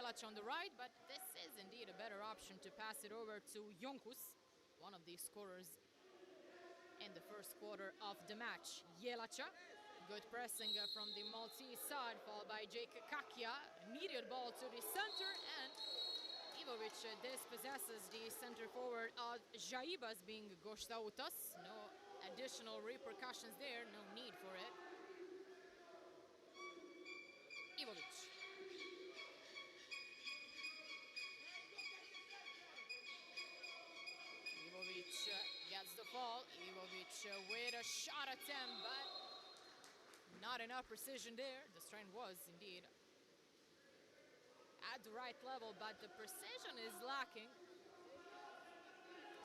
Jelac on the right, but this is indeed a better option to pass it over to Jonkus, one of the scorers in the first quarter of the match. Jelac, good pressing from the Maltese side, followed by Jake Kakia. Immediate ball to the center, and Ivovic dispossesses the center forward of Jaibas being Goštautas. No additional repercussions there, no need for it. Ivovic. Ivovic gets the fall. Ivovic with a shot attempt, but not enough precision there. The strength was indeed at the right level, but the precision is lacking.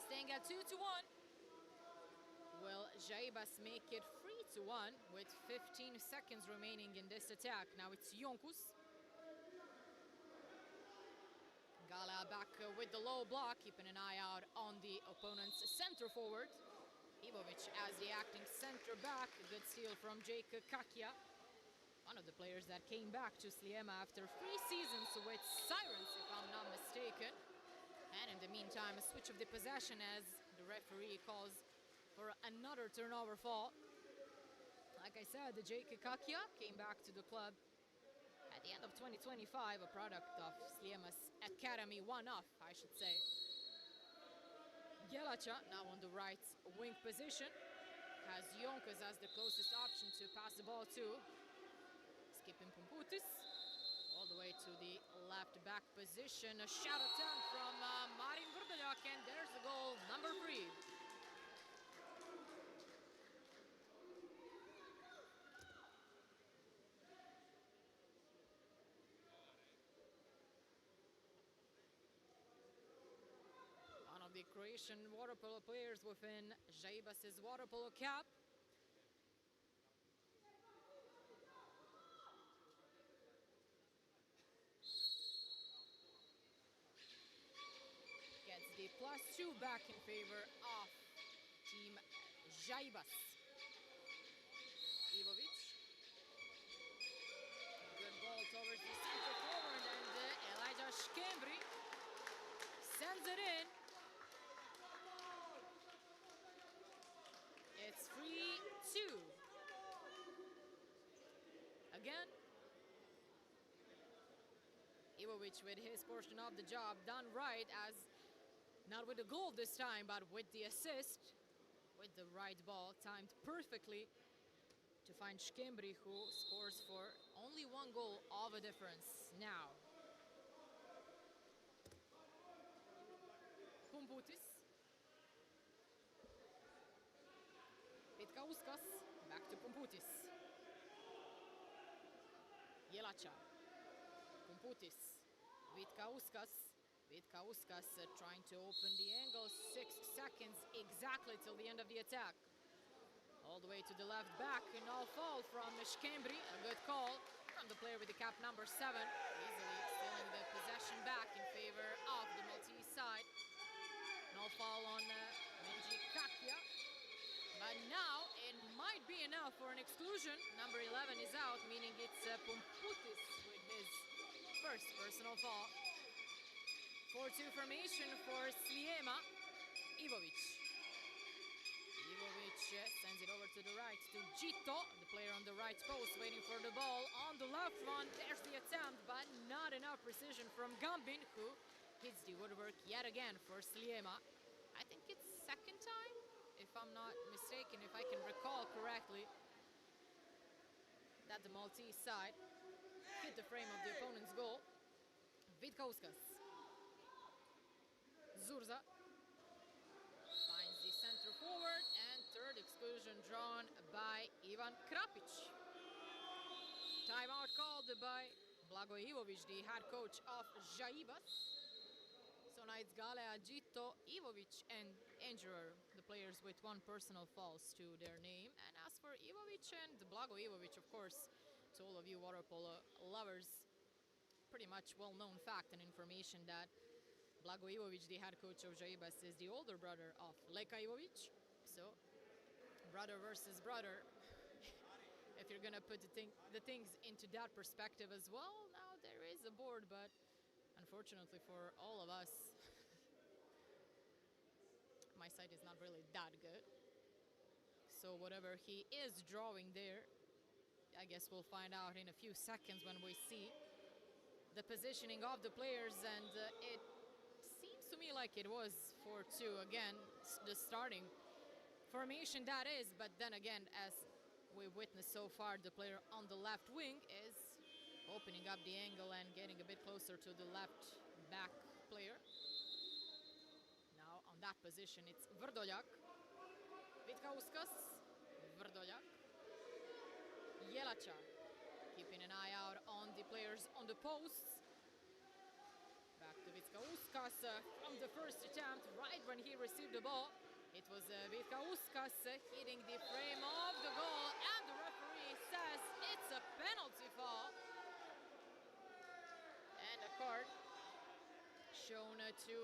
Staying at 2-1. Will Jaibas make it 3-1 with 15 seconds remaining in this attack? Now it's Jonkus. Gala back with the low block, keeping an eye out on the opponent's center forward. Ivovic as the acting center back. Good steal from Jake Kakia, one of the players that came back to Sliema after 3 seasons with Sirens, if I'm not mistaken. And in the meantime, a switch of the possession as the referee calls for another turnover fall. Like I said, the Jake Kakia came back to the club at the end of 2025, a product of Sliema's academy, one-off, I should say. Jelac now on the right wing position, has Jonkus as the closest option to pass the ball to. Skipping Pumputis all the way to the left back position. A shot attempt from Marin Vrbeljak, and there's the goal, number 3. One of the Croatian water polo players within Jaibas' water polo cap. Gets the +2 back in favor of Team Jaibas. Ivovic. Good ball towards the center forward, and Elijah Škembri sends it in. It's 3-2. Again, Ivovic with his portion of the job done right, as not with the goal this time, but with the assist, with the right ball timed perfectly to find Škembri, who scores for only 1 goal of a difference now. Pumputis. Vitkauskas, back to Pumputis. Jelac. Pumputis. Vitkauskas. Vitkauskas trying to open the angle. 6 seconds exactly till the end of the attack. All the way to the left back, and all fall from Škembri. A good call from the player with the cap number 7. Easily stealing the possession back in favor of the Maltese side. No foul on Minji Kakia. But now it might be enough for an exclusion. Number 11 is out, meaning it's Pumputis with his first personal foul. 4-2 formation for Sliema. Ivovic. Ivovic sends it over to the right to Gito, the player on the right post, waiting for the ball. On the left one, there's the attempt, but not enough precision from Gambin, who hits the woodwork yet again for Sliema. I think it's second time, if I'm not mistaken, if I can recall correctly, that the Maltese side hit the frame of the opponent's goal. Vitkauskas. Zurza finds the center forward, and third exclusion drawn by Ivan Krapic. Timeout called by Blago Ivovic, the head coach of Jaibas. So now it's Gale, Agito, Ivovic, and Engerer, the players with 1 personal fouls to their name. And as for Ivovic and Blago Ivovic, of course, to all of you water polo lovers, pretty much well-known fact and information that Blago Ivovic, the head coach of Jaibas, is the older brother of Leka Ivovic. So, brother versus brother. If you're gonna put the things into that perspective as well, now there is a board, but unfortunately for all of us, my sight is not really that good. So whatever he is drawing there, I guess we'll find out in a few seconds when we see the positioning of the players, and it seems to me like it was 4-2 again, the starting formation that is, but then again, as we witnessed so far, the player on the left wing is opening up the angle and getting a bit closer to the left back player. Now on that position it's Vrdoljak, Vitkauskas, Vrdoljak, Jelača, keeping an eye out on the players on the posts. Back to Vitkauskas from the first attempt, right when he received the ball. It was Vitkauskas hitting the frame of the goal, and the referee says it's a penalty foul. And a card shown to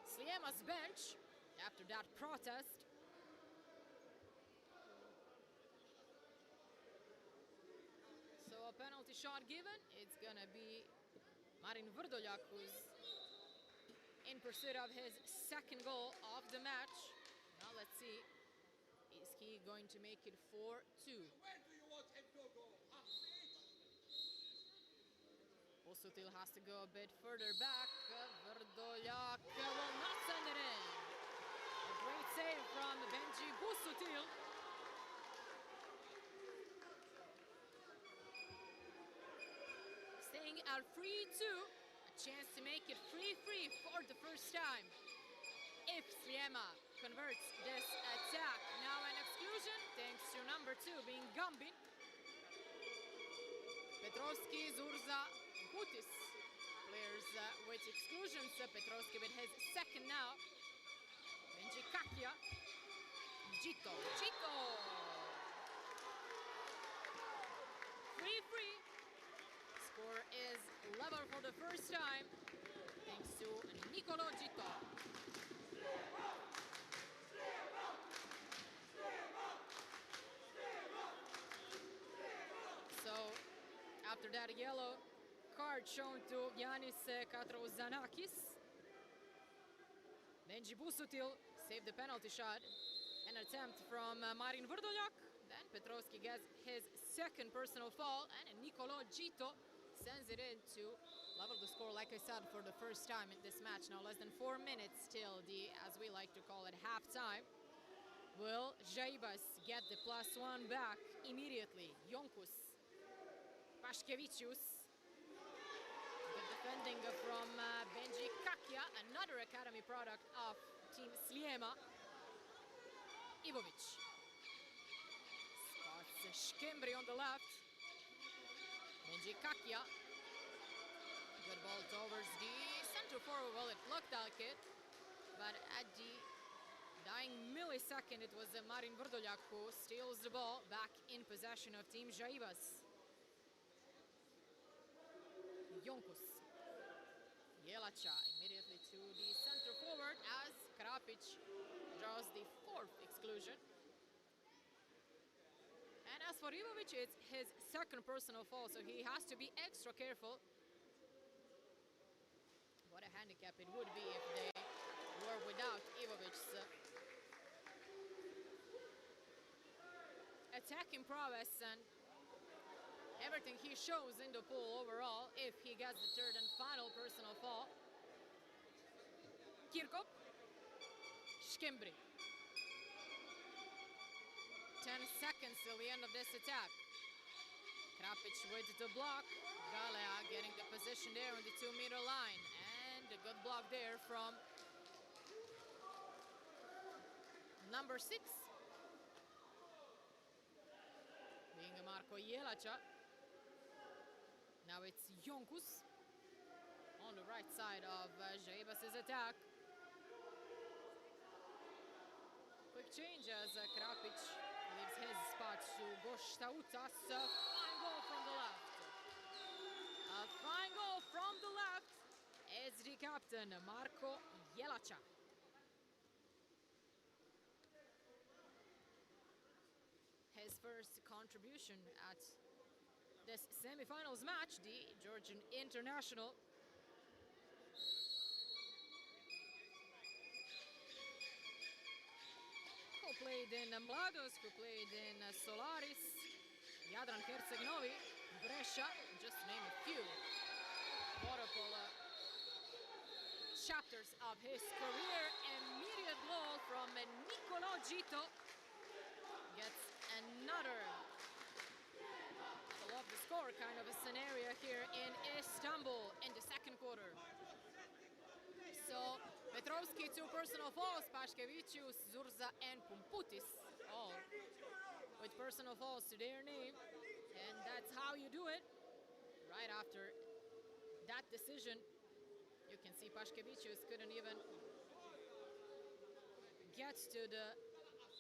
Sliema's bench after that protest. So a penalty shot given. It's gonna be Marin Vrdoljak, who's in pursuit of his second goal of the match. Now let's see, is he going to make it 4-2? Where do you want him to go? Busutil has to go a bit further back. Vrdoljak will not send it in. A great save from Benji Busutil. Staying at 3-2, a chance to make it 3-3 for the first time. If Sliema converts this attack. Now an exclusion, thanks to number 2 being Gambin. Petrovski, Zurza, Butis. Players with exclusions. Petrovski with his second now. Benji Kakia. Gito. 3-3. Score is level for the first time, thanks to Nicolo Gito. So, after that yellow card shown to Yanis Katrouzanakis, Benji Busutil saved the penalty shot. An attempt from Marin Vrdoljak. Then Petrovski gets his second personal foul, and Nicolo Gito sends it in to level the score, like I said, for the first time in this match. Now less than 4 minutes till the, as we like to call it, halftime. Will Žaibas get the +1 back immediately? Jonkus, Paškevičius. The defending from Benji Kakia, another academy product of Team Sliema. Ivovic. Spots Škembri on the left. Benji Kakia. Good ball towards the center forward. Well, it looked like it, but at the dying millisecond, it was Marin Vrdoljak who steals the ball back in possession of Team Žaibas. Jonkus. Jelača immediately to the center forward as Krapic draws the 4th exclusion. And as for Ivovic, it's his second personal foul, so he has to be extra careful. What a handicap it would be if they were without Ivovic's attacking prowess and everything he shows in the pool overall if he gets the third and final personal foul. Kirkop. Škembri. 10 seconds till the end of this attack. Krapic with the block. Galea getting the position there on the 2-meter line. And a good block there from number 6. Being Marko Jelača. Now it's Jonkus on the right side of Žaibas' attack. Quick change as Krapic leaves his spot to Goštautas. A fine goal from the left. A fine goal from the left. It's the captain, Marko Jelača. His first contribution at this semi-finals match, the Georgian international. Who played in Mladost, who played in Solaris, Jadran Herceg Novi, Brescia, just to name a few water polo chapters of his career. Immediate goal from Nicolo Gito. Gets another love the score kind of a scenario here in Istanbul in the second quarter. So Petrovski, 2 personal fouls, Paškevičius, Zurza and Pumputis, all with personal fouls to their name. And that's how you do it. Right after that decision, you can see Paškevičius couldn't even get to the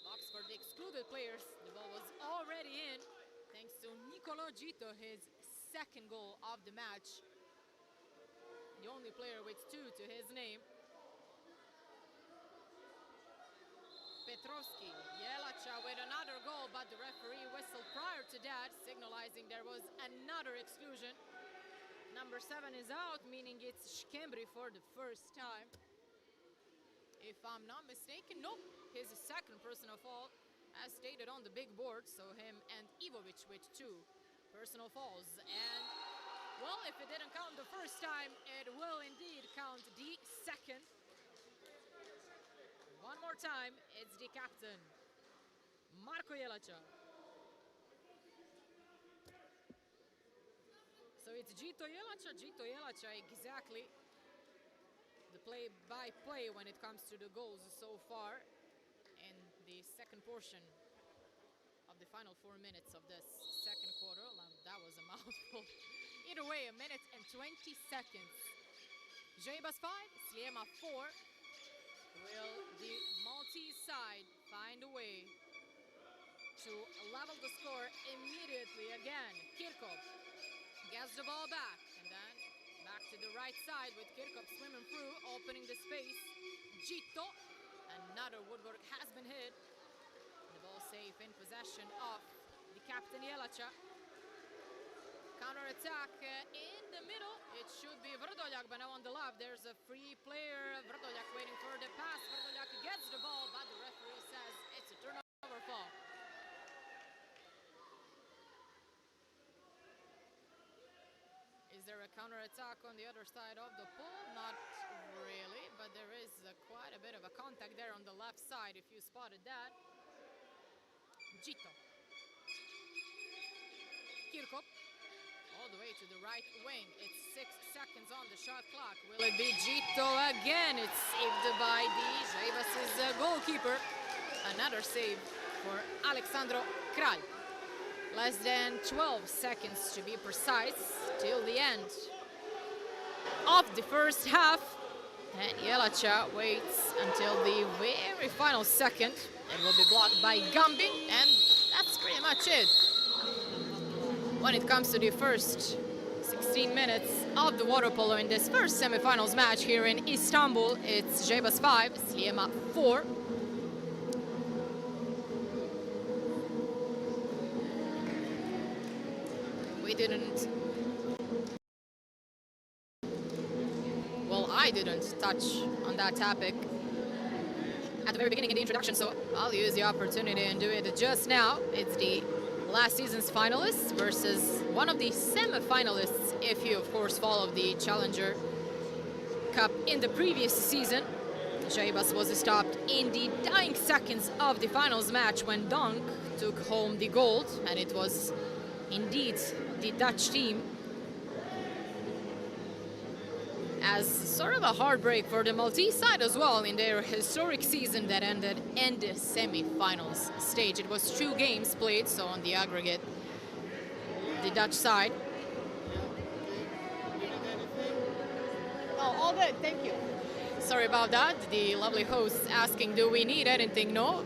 box for the excluded players. The ball was already in, thanks to Nicolo Gito, his second goal of the match. The only player with 2 to his name. Petrovski, Jelacha with another goal, but the referee whistled prior to that, signalizing there was another exclusion. Number 7 is out, meaning it's Škembri for the first time. If I'm not mistaken, nope, his second personal foul, as stated on the big board, so him and Ivovic with 2 personal fouls. And, well, if it didn't count the first time, it will indeed count the second. One more time, it's the captain, Marko Jelacha. So it's Gito Jelacha, exactly the play-by-play when it comes to the goals so far in the second portion of the final 4 minutes of this second quarter. That was a mouthful. Either way, 1 minute and 20 seconds. Žeibas 5, Sljema 4. Will the Maltese side find a way to level the score immediately again? Kirkov gets the ball back, and then back to the right side with Kirkov swimming through, opening the space. Gito, another woodwork has been hit. The ball safe in possession of the captain Jelacha. Counter-attack in the middle. It should be Vrdoljak, but now on the left there's a free player. Vrdoljak waiting for the pass. Vrdoljak gets the ball, but the referee says it's a turnover foul. Is there a counter-attack on the other side of the pool? Not really, but there is quite a bit of a contact there on the left side, if you spotted that. Gito. Kirkov. All the way to the right wing. It's 6 seconds on the shot clock. Will it be Gito again? It's saved by the Žeibas' goalkeeper. Another save for Aleksandro Kralj. Less than 12 seconds to be precise till the end of the first half. And Jelacha waits until the very final second. It will be blocked by Gambin, and that's pretty much it. When it comes to the first 16 minutes of the water polo in this first semifinals match here in Istanbul, it's Žeibas 5, Sljema 4. I didn't touch on that topic at the very beginning in the introduction, so I'll use the opportunity and do it just now. It's the last season's finalists versus one of the semi-finalists, if you of course followed the Challenger Cup in the previous season. Žeibas was stopped in the dying seconds of the finals match when Donk took home the gold, and it was indeed the Dutch team. As sort of a heartbreak for the Maltese side as well in their historic season that ended in the semi-finals stage. It was 2 games played, so on the aggregate, the Dutch side. Oh, all good, thank you. Sorry about that. The lovely host asking, do we need anything? No.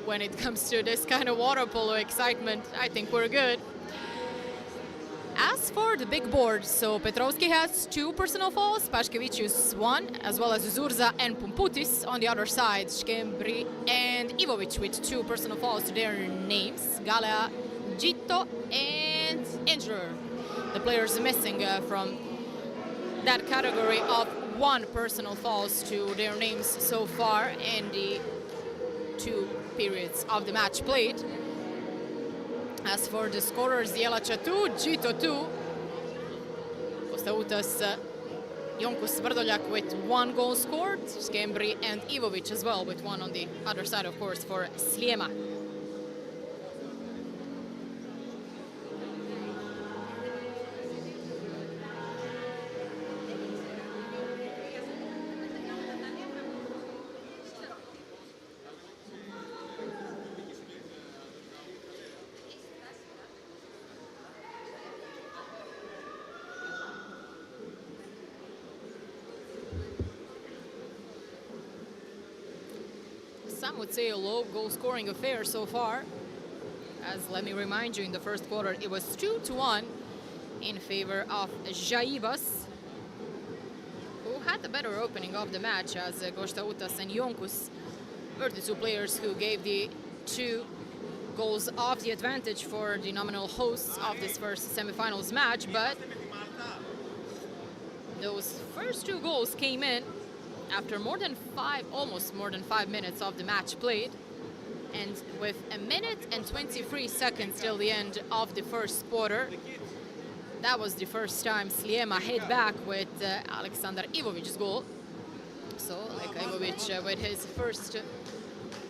When it comes to this kind of water polo excitement, I think we're good. As for the big board, so Petrovski has 2 personal fouls, Paškevičius 1, as well as Zurza and Pumputis. On the other side, Škembri and Ivovic with 2 personal fouls to their names. Galea, Gito, and injured. The players missing from that category of 1 personal fouls to their names so far in the 2 periods of the match played. As for the scorers, Jelača 2, Gito 2. Kostautas, Jonkus Vrdoljak with 1 goal scored. Škembri and Ivovic as well with 1 on the other side, of course, for Sljema. Some would say a low goal-scoring affair so far, as let me remind you, in the first quarter it was 2-1 in favor of Žaibas, who had the better opening of the match, as Kostautas and Jonkus were the 2 players who gave the 2 goals of the advantage for the nominal hosts of this first semifinals match. But those first 2 goals came in after almost more than 5 minutes of the match played, and with 1 minute and 23 seconds till the end of the first quarter. That was the first time Sljema hit back with Aleksandar Ivovic's goal. So, like Ivovic with his first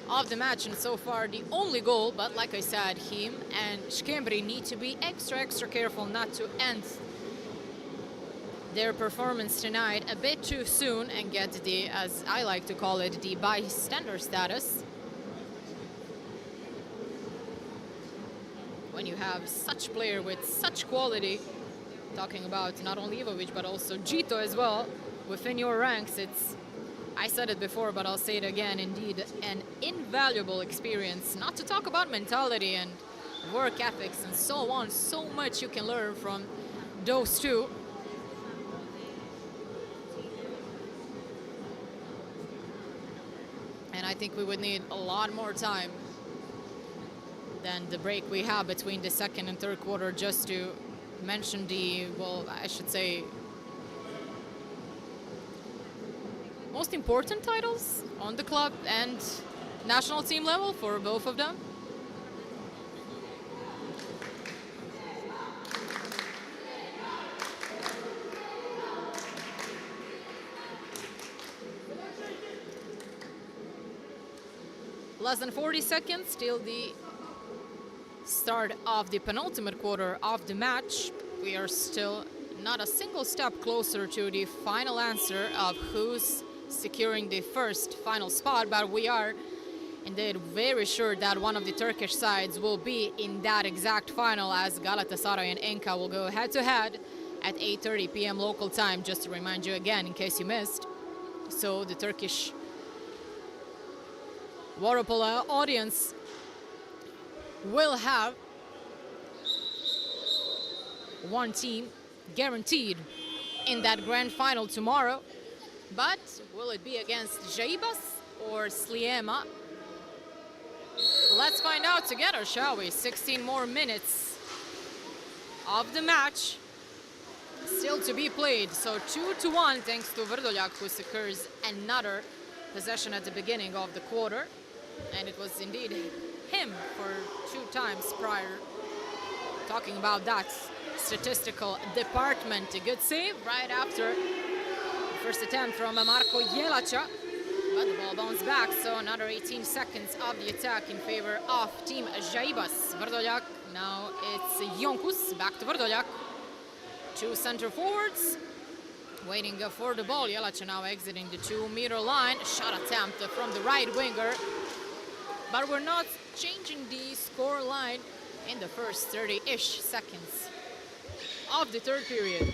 of the match, and so far the only goal. But like I said, him and Škembri need to be extra careful not to end their performance tonight a bit too soon and get the, as I like to call it, the bystander status. When you have such player with such quality, talking about not only Ivovic but also Gito as well, within your ranks, it's, I said it before but I'll say it again, indeed an invaluable experience. Not to talk about mentality and work ethics and so on, so much you can learn from those 2. And I think we would need a lot more time than the break we have between the second and third quarter just to mention the, well, I should say, most important titles on the club and national team level for both of them. Less than 40 seconds till the start of the penultimate quarter of the match. We are still not a single step closer to the final answer of who's securing the first final spot, but we are indeed very sure that one of the Turkish sides will be in that exact final, as Galatasaray and Enka will go head-to-head at 8:30 p.m. local time, just to remind you again in case you missed. So the Turkish Waterpolo audience will have one team guaranteed in that grand final tomorrow. But will it be against Žaibas or Sljema? Let's find out together, shall we? 16 more minutes of the match still to be played. So 2-1 thanks to Vrdoljak, who secures another possession at the beginning of the quarter. And it was indeed him for 2 times prior. Talking about that statistical department. A good save right after the first attempt from Marko Jelača. But the ball bounced back, so another 18 seconds of the attack in favor of Team Žaibas. Vrdoljak, now it's Jonkus, back to Vrdoljak. 2 center forwards waiting for the ball. Jelača now exiting the 2-meter line. Shot attempt from the right winger. But we're not changing the score line in the first 30-ish seconds of the third period.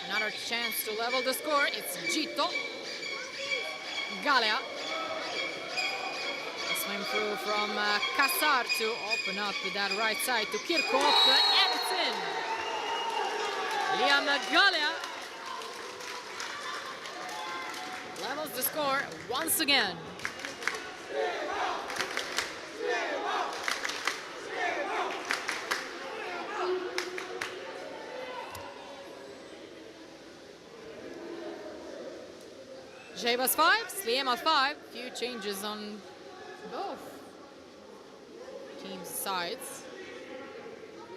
Another chance to level the score. It's Gito. Galea. A swim through from Kasar to open up that right side to Kirkov. And it's in. Liam Galea levels the score once again. Žaibas 5, Sliema 5. Few changes on both teams' sides.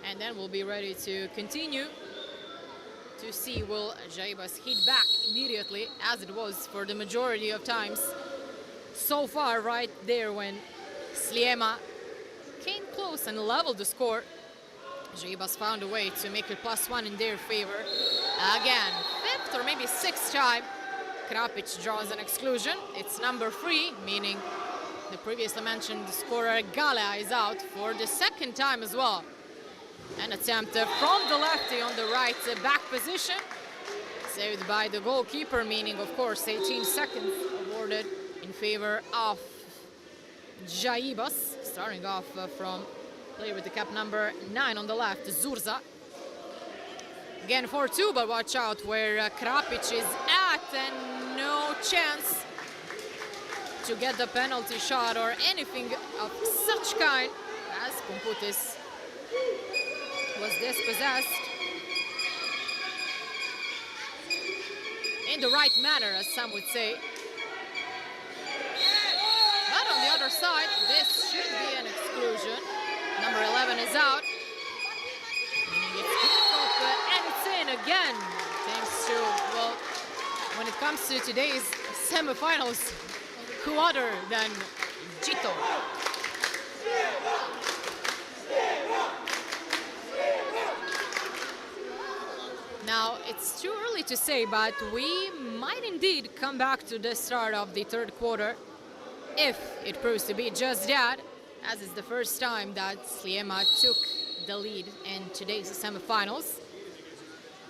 And then we'll be ready to continue to see will Žaibas hit back immediately, as it was for the majority of times so far, right there when Sliema came close and leveled the score. Žaibas found a way to make it +1 in their favor. Again, 5th or maybe 6th time, Krapic draws an exclusion. It's number 3, meaning the previously mentioned scorer Galea is out for the 2nd time as well. An attempt from the lefty on the right back position. Saved by the goalkeeper, meaning, of course, 18 seconds awarded in favor of Žaibas. Starting off from player with the cap number 9 on the left, Zurza. Again 4-2, but watch out where Krapic is at, and no chance to get the penalty shot or anything of such kind, as Pumputis was dispossessed in the right manner, as some would say. But on the other side, this should be an exclusion. Number 11 is out. Meaning it's Kirkhope, and it's in again. Thanks to, well, when it comes to today's semifinals, who other than Gito? Now, it's too early to say, but we might indeed come back to the start of the 3rd quarter if it proves to be just that, as is the first time that Sliema took the lead in today's semifinals.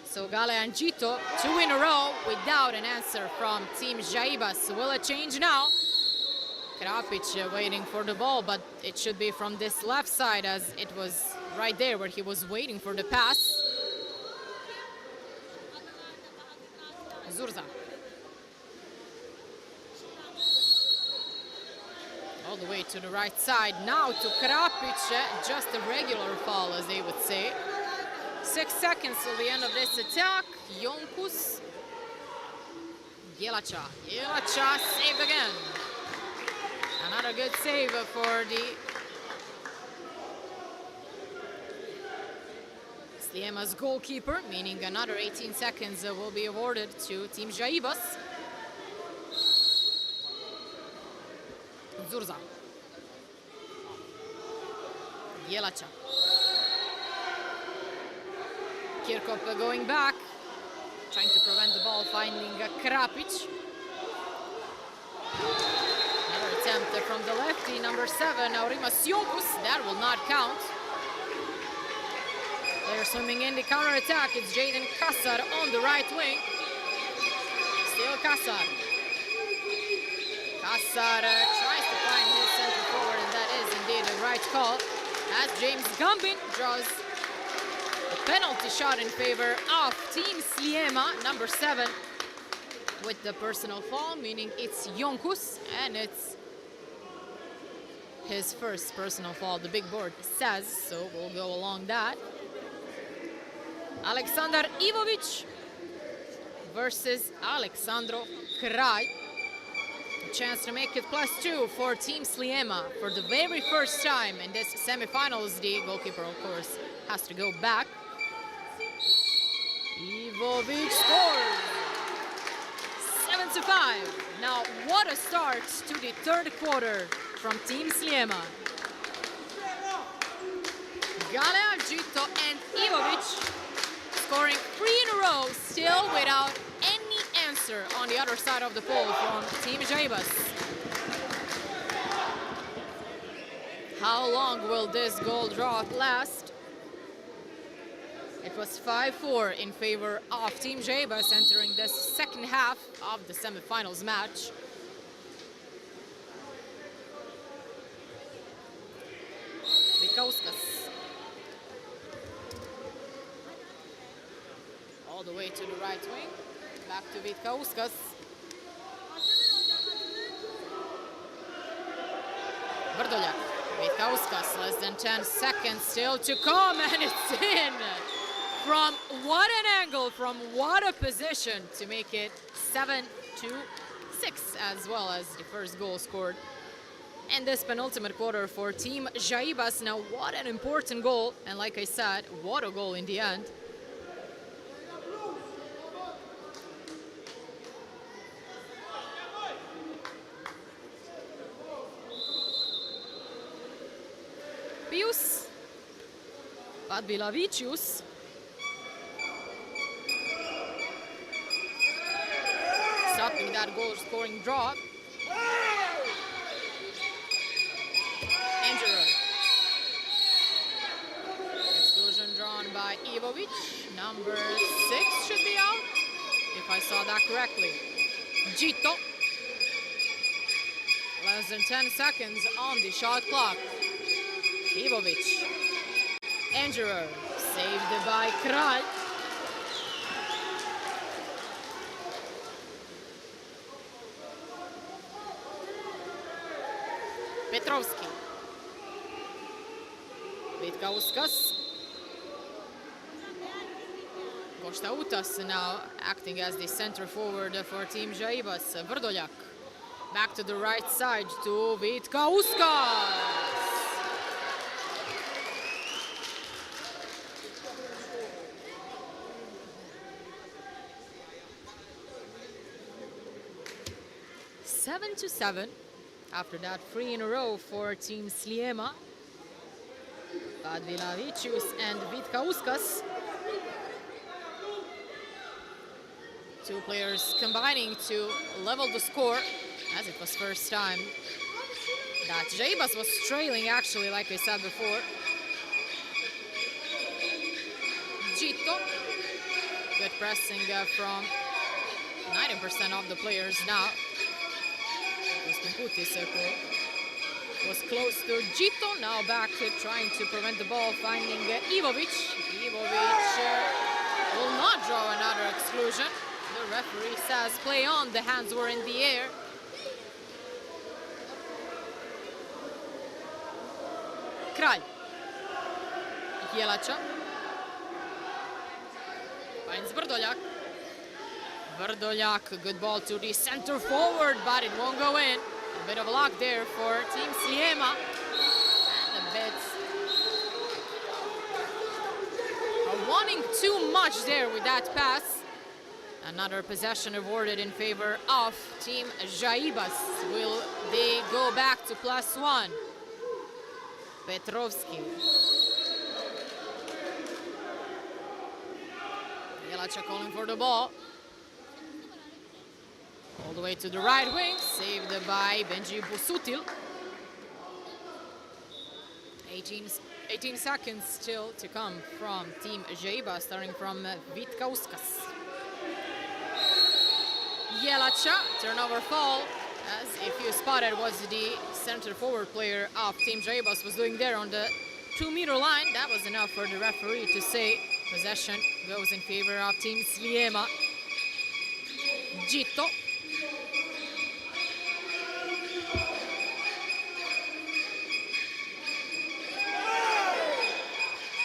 So Galea and Gito, 2 in a row without an answer from Team Žaibas. Will it change now? Krapic waiting for the ball, but it should be from this left side, as it was right there where he was waiting for the pass. Zurza. All the way to the right side. Now to Krapic, just a regular foul, as they would say. 6 seconds till the end of this attack. Jonkus. Jelacha. Jelacha saved again. Another good save for the Sliema's goalkeeper, meaning another 18 seconds will be awarded to Team Žaibas. Zurza. Jelacha. Kirkhope going back, trying to prevent the ball, finding Krapic. Another attempt from the lefty, number 7, Aurimas Jonkus. That will not count. They're swimming in the counter-attack. It's Jaden Kassar on the right wing. Still Kassar. Kassar tries to find his center forward, and that is indeed a right call, as James Gambin draws a penalty shot in favor of Team Sliema, number 7, with the personal foul, meaning it's Jonkus, and it's his first personal foul, the big board says, so we'll go along that. Aleksandar Ivovic versus Aleksandro Kraj. A chance to make it +2 for Team Sliema for the very first time in this semifinals. The goalkeeper, of course, has to go back. Ivovic scores! 7-5. Now, what a start to the 3rd quarter from Team Sliema. Galea, Gito, and Ivovic scoring 3 in a row, still without any answer on the other side of the pole from Team Žaibas. How long will this goal drought last? It was 5-4 in favor of Team Žaibas entering the 2nd half of the semifinals match. Vikauskas. All the way to the right wing. Back to Vitkauskas. Vrdoljak. Vitkauskas, less than 10 seconds still to come, and it's in! From what an angle, from what a position to make it 7-6. 6 as well as the first goal scored in this penultimate quarter for Team Jaibas. Now, what an important goal, and like I said, what a goal in the end. Pius Padbilavicius. Stopping that goal-scoring draw. Injury. Exclusion drawn by Ivovic. Number 6 should be out, if I saw that correctly. Gito. Less than 10 seconds on the shot clock. Ivovic. Injurer. Saved by Kralj. Petrovski. Vitkauskas. Kostautas now acting as the center forward for Team Jaibas. Vrdoljak. Back to the right side to Vitkauskas. Seven to 7. After that, 3 in a row for Team Sliema. Padbilavicius and Vitkauskas. Two players combining to level the score, as it was first time that Jaibas was trailing, actually, like I said before. Gito. Good pressing from 90% of the players now. Was close to Gito, now back trying to prevent the ball, finding Ivovic. Ivovic will not draw another exclusion. The referee says play on, the hands were in the air. Kralj. Jelača. Finds Vrdoljak. Vrdoljak, good ball to the center forward, but it won't go in. A bit of luck there for Team Sliema. And a bit wanting too much there with that pass. Another possession awarded in favor of Team Jaibas. Will they go back to +1? Petrovski. Jelača calling for the ball. All the way to the right wing, saved by Benji Busutil. 18 seconds still to come from Team Jaibas, starting from Vitkauskas. Jelača, turnover fall, as if you spotted was the center forward player of Team Jaibas was doing there on the 2-meter line. That was enough for the referee to say possession goes in favor of Team Sliema. Gito.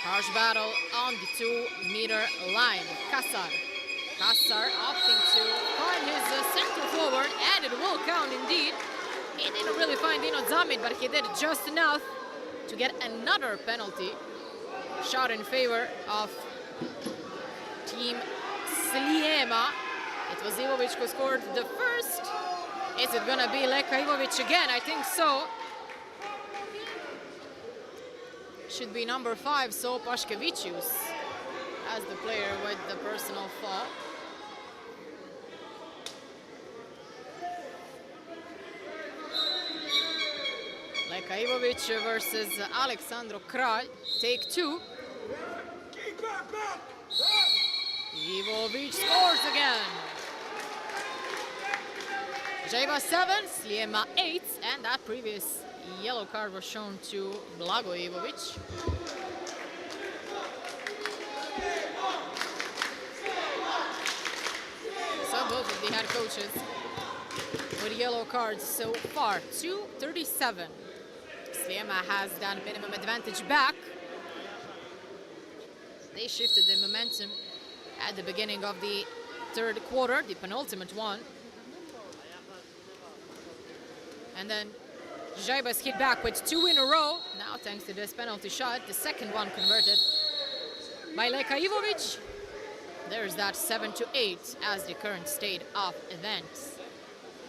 Harsh battle on the 2-meter line. Kasar. Kasar opting to find his center forward, and it will count indeed. He didn't really find Dino Zamit, but he did just enough to get another penalty shot in favor of Team Sliema. It was Ivovic who scored the first. Is it gonna be Leka Ivovic again? I think so. Should be number 5, so Paškevičius, as the player with the personal foul. Leka Ivovic versus Aleksandro Kralj, take 2. Ivovic scores again. Jaibas 7, Sliema 8, and that previous yellow card was shown to Blago Ivovic. So both of the head coaches with yellow cards so far. 2:37. Sliema has that minimum advantage back. They shifted the momentum at the beginning of the third quarter, the penultimate one. And then Žaibas hit back with 2 in a row. Now, thanks to this penalty shot, the second one converted by Leka Ivovic. There's that 7-8 as the current state of events.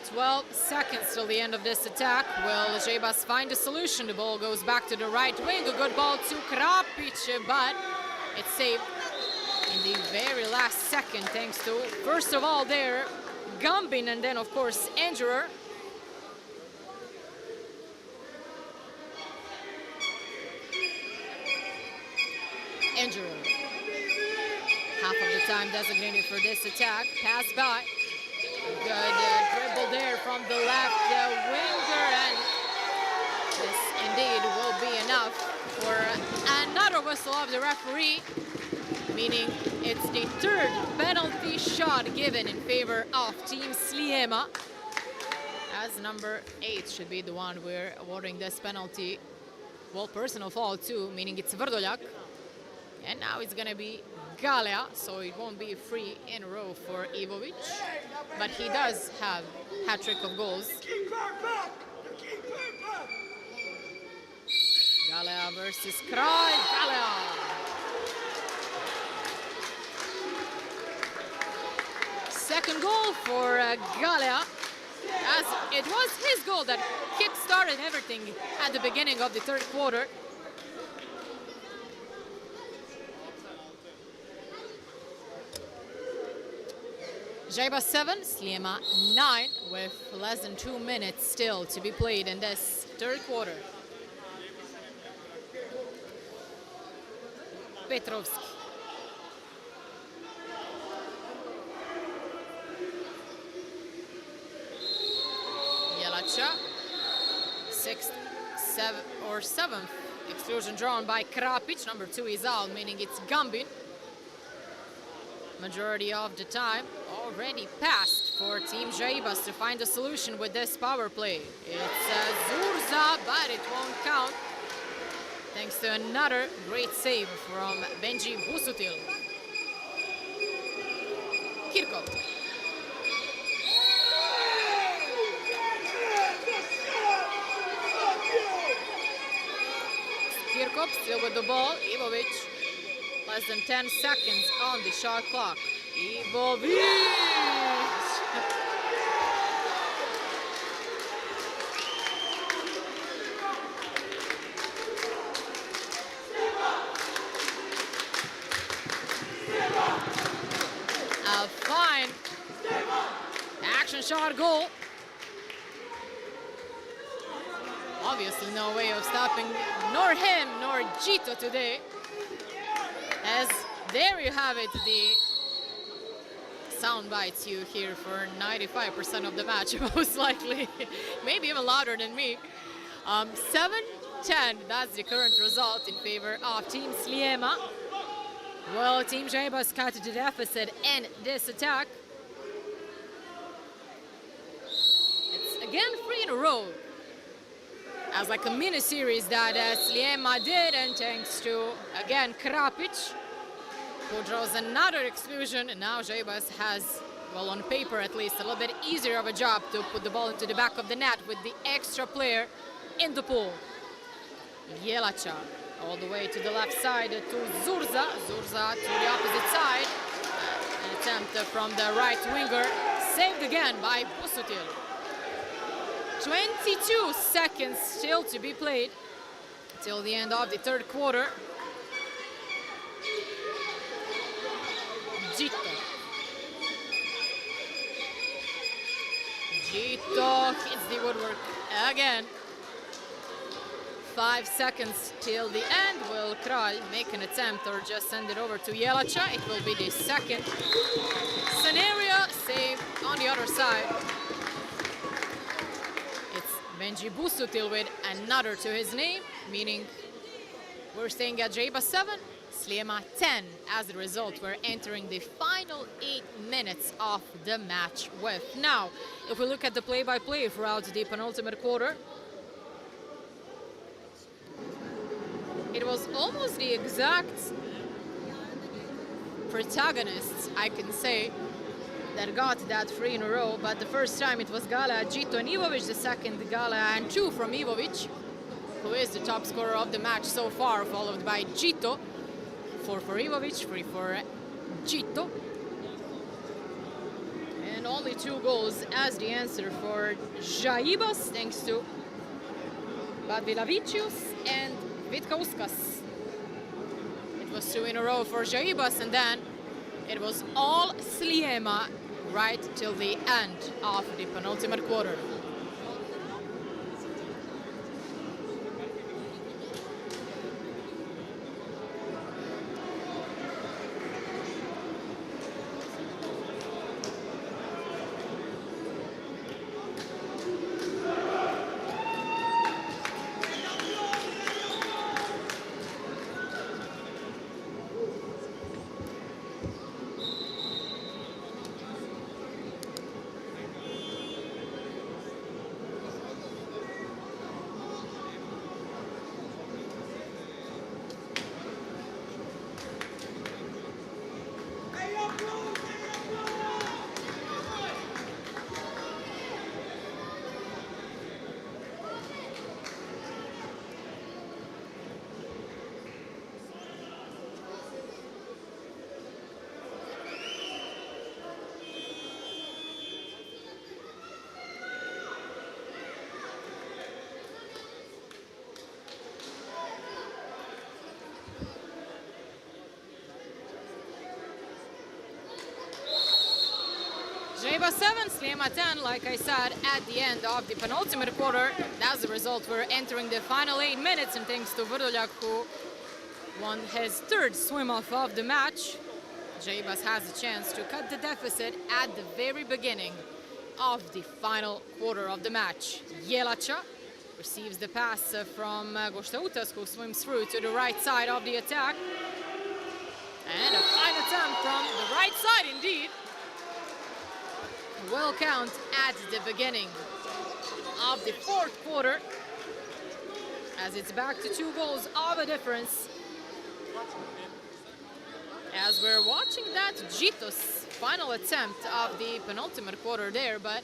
12 seconds till the end of this attack. Will Žaibas find a solution? The ball goes back to the right wing. A good ball to Krapic, but it's saved in the very last second thanks to, first of all, there, Gambin, and then, of course, Angerer. Angerer. Half of the time designated for this attack. Pass by. Good dribble there from the left winger, and this indeed will be enough for another whistle of the referee, meaning it's the third penalty shot given in favor of Team Sliema, as number 8 should be the one we're awarding this penalty. Well, personal foul too, meaning it's Vrdoljak, and now it's gonna be Galea, so it won't be a free in a row for Ivovic, but he does have a hat-trick of goals. Galea versus Kraj. Galea! Second goal for Galea, as it was his goal that kick-started everything at the beginning of the third quarter. Žaibas 7, Sliema 9, with less than 2 minutes still to be played in this third quarter. Petrovski. Jelacha. 6th, 7th exclusion drawn by Krapic. Number 2 is out, meaning it's Gambin. Majority of the time already passed for Team Žaibas to find a solution with this power play. It's Zurza, but it won't count. Thanks to another great save from Benji Busutil. Kirkov. Kirkov still with the ball. Ivovic. Less than 10 seconds on the shot clock. Ivovic! A fine action shot goal. Obviously no way of stopping nor him nor Gito today. As there you have it, the sound bites you hear for 95% of the match, most likely. Maybe even louder than me. 7-10, that's the current result in favor of Team Sliema. Well, Team Žaibas cut the deficit in this attack. It's again 3 in a row. As like a mini series that Sliema did, and thanks to again Krapic, who draws another exclusion, and now Žaibas has, well, on paper at least, a little bit easier of a job to put the ball into the back of the net with the extra player in the pool. Jelacha all the way to the left side to Zurza. Zurza to the opposite side. An attempt from the right winger, saved again by Busutil. 22 seconds still to be played till the end of the third quarter. Gito. Gito hits the woodwork again. 5 seconds till the end. Will Kralj make an attempt or just send it over to Jelacha? It will be the second scenario, saved on the other side. It's Benji Busutil with another to his name, meaning we're staying at Žaibas 7, Sliema 10. As a result, we're entering the final 8 minutes of the match with. Now, if we look at the play-by-play throughout the penultimate quarter, it was almost the exact protagonists, I can say, that got that 3 in a row, but the first time it was Gala, Gito and Ivovic, the second Gala and 2 from Ivovic, who is the top scorer of the match so far, followed by Gito. 4 for Ivovic, 3 for Gito. And only 2 goals as the answer for Jaibas, thanks to Badvilavicius and Vitkauskas. It was 2 in a row for Jaibas, and then it was all Sliema right till the end of the penultimate quarter. Jaibas 7, Sliema 10, like I said, at the end of the penultimate quarter. That's the result. We're entering the final 8 minutes, and thanks to Vrdoljak, who won his 3rd swim-off of the match, Jaibas has a chance to cut the deficit at the very beginning of the final quarter of the match. Jelacha receives the pass from Gostautas, who swims through to the right side of the attack. And a fine attempt from the right side indeed. Will count at the beginning of the 4th quarter, as it's back to 2 goals of a difference. As we're watching that Gito's final attempt of the penultimate quarter there, but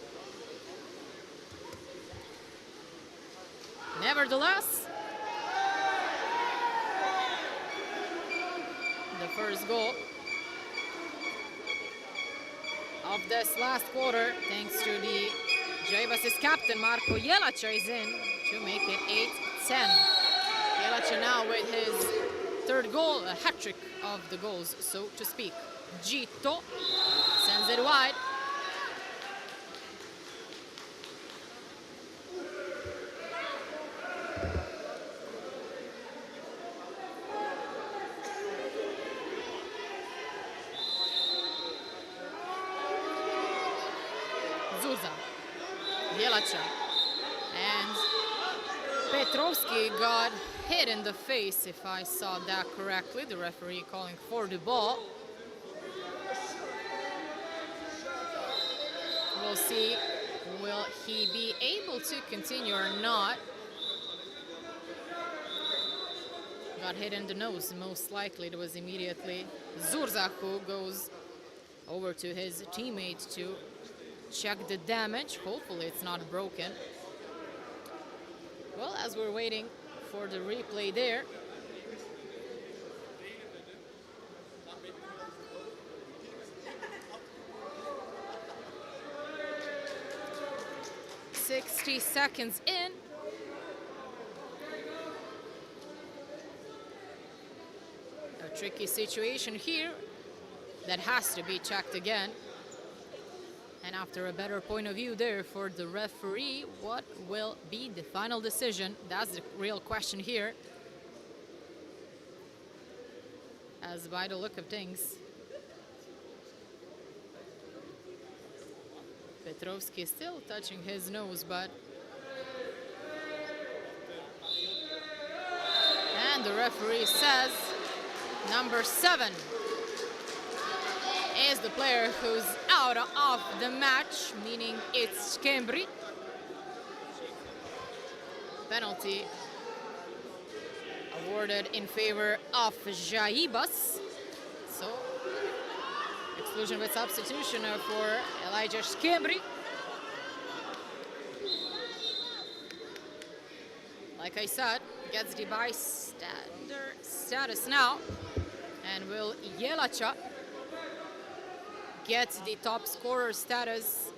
nevertheless, the first goal of this last quarter, thanks to the Jaibas' captain Marko Jelacha, is in to make it 8-10. Jelacha now with his 3rd goal, a hat-trick of the goals, so to speak. Gito sends it wide. Zurza, Jelacha, and Petrovski got hit in the face, if I saw that correctly. The referee calling for the ball. We'll see, will he be able to continue or not? Got hit in the nose, most likely. It was immediately Zurza who goes over to his teammate to check the damage. Hopefully it's not broken. Well, as we're waiting for the replay there, "60 seconds in." A tricky situation here that has to be checked again. And after a better point of view there for the referee, what will be the final decision? That's the real question here. As by the look of things, Petrovski is still touching his nose, but... And the referee says number 7 is the player who's out of the match, meaning it's Skembri. Penalty awarded in favor of Jaibas. So exclusion with substitution for Elijah Shkembri. Like I said, gets the bystander status now. And will Jelača get the top scorer status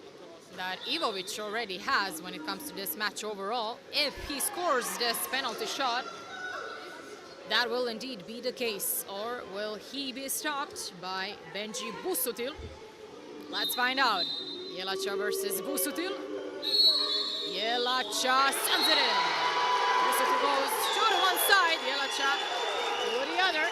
that Ivovic already has when it comes to this match overall? If he scores this penalty shot, that will indeed be the case. Or will he be stopped by Benji Busutil? Let's find out. Jelača versus Busutil. Jelača sends it in. Busutil goes to one side, Jelača to the other.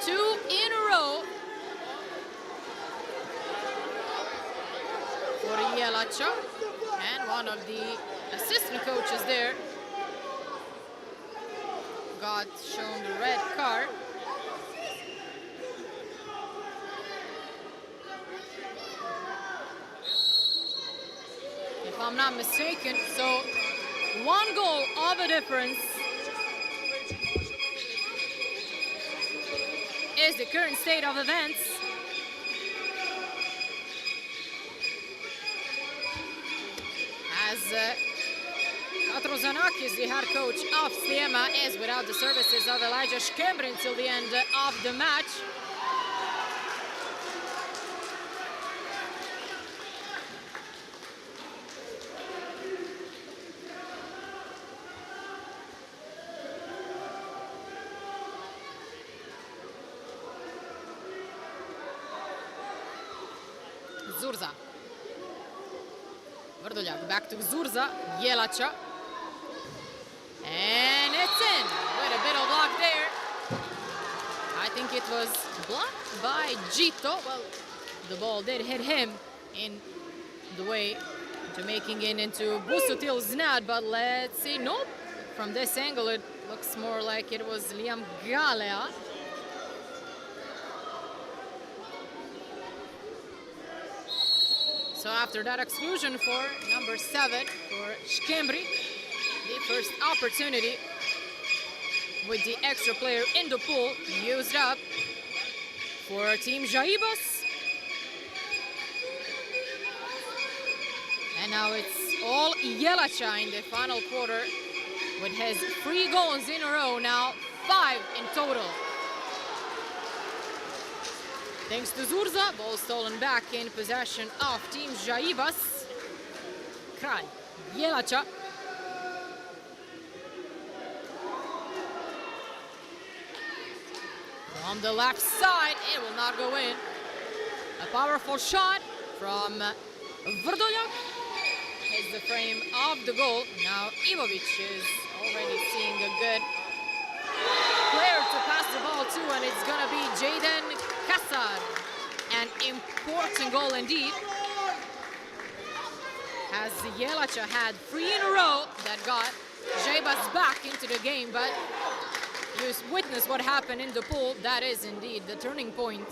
Two in a row for Jelača, and one of the assistant coaches there got shown the red card. If I'm not mistaken, so one goal of a difference is the current state of events. As Katrozanakis, the head coach of Sliema, is without the services of Elijah Shkembri until the end of the match. Zurza. Vrdoljak back to Zurza. Jelača. And it's in. With a bit of luck there. I think it was blocked by Gito. Well, the ball did hit him in the way to making it into Busutil's net. But let's see. Nope. From this angle, it looks more like it was Liam Galea. So after that exclusion for number 7 for Shkembri, the first opportunity with the extra player in the pool used up for Team Jaibas. And now it's all Jelača in the final quarter with his 3 goals in a row, now 5 in total. Thanks to Zurza, ball stolen back in possession of Team Jaibas. Kralj, Jelača. From the left side, it will not go in. A powerful shot from Vrdoljak is the frame of the goal. Now Ivovic is already seeing a good player to pass the ball to, and it's gonna be Jaden Kasar. An important goal indeed, as Jelača had 3 in a row that got Jaibas back into the game, but you witness what happened in the pool. That is indeed the turning point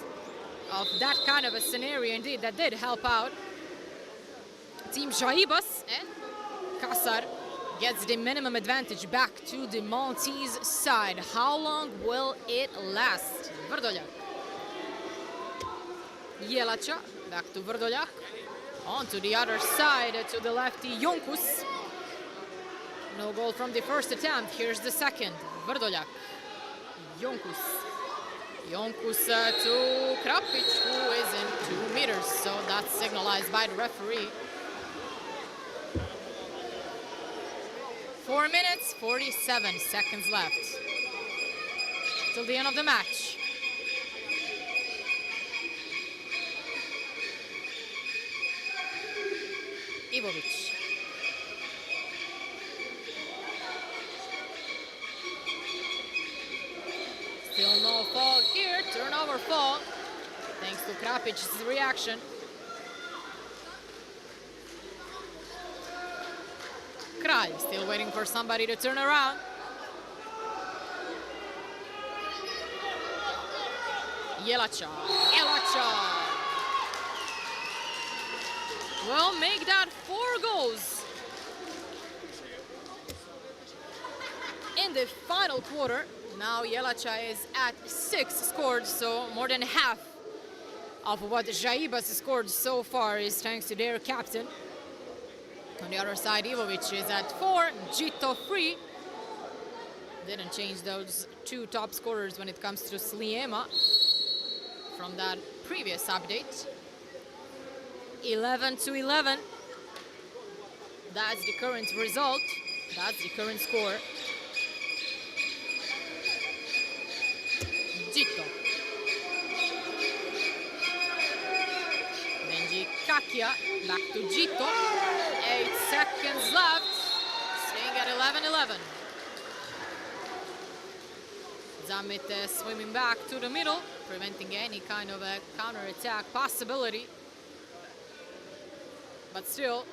of that kind of a scenario indeed, that did help out Team Jaibas, and Kasar gets the minimum advantage back to the Maltese side. How long will it last? Vrdoljak. Jelača, back to Vrdoljak. On to the other side, to the lefty Jonkus. No goal from the first attempt. Here's the second. Vrdoljak. Jonkus. Jonkus to Krapic, who is in 2 meters. So that's signalized by the referee. 4 minutes, 47 seconds left till the end of the match. Ivovic. Still no fault here, turnover fall, thanks to Krapic's reaction. Kralj still waiting for somebody to turn around. Jelača. Jelača will make that 4 goals. In the final quarter, now Jelacha is at 6 scored, so more than half of what Jaibas scored so far is thanks to their captain. On the other side, Ivovic is at 4, Gito 3. Didn't change those 2 top scorers when it comes to Sliema from that previous update. 11-11. That's the current result. That's the current score. Gito. Benji Kakia back to Gito. 8 seconds left. Staying at 11-11. Zamit swimming back to the middle, preventing any kind of a counter-attack possibility. But still,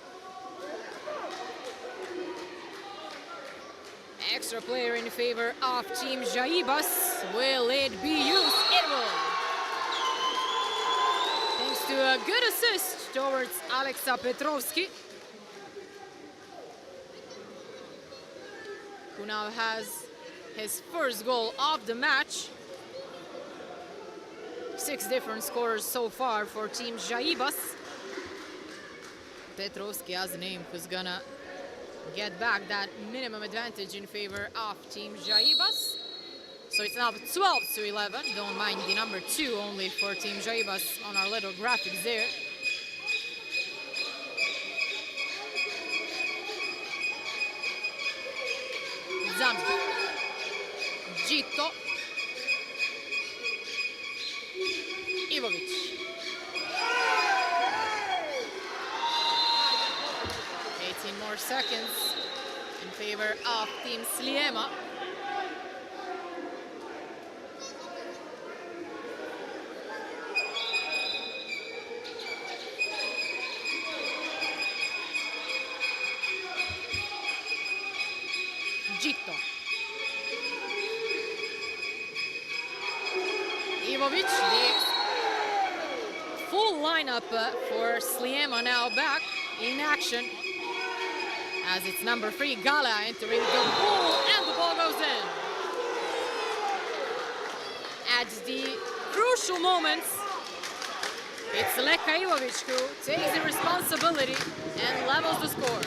extra player in favor of Team Jaibas. Will it be used? It will. Thanks to a good assist towards Alexa Petrovski, who now has his first goal of the match. 6 different scorers so far for Team Jaibas. Petrovski has a name who's gonna get back that minimum advantage in favor of Team Jaibas. So it's now 12-11. Don't mind the number 2 only for Team Jaibas on our little graphics there. Zambi. Gito. Ivovic. 18 more seconds in favor of Team Sliema. Gito. Ivovic, the full lineup for Sliema now back in action, as it's number 3, Gala, entering the pool, and the ball goes in. At the crucial moments, it's Leka Ivovic who takes the responsibility and levels the score.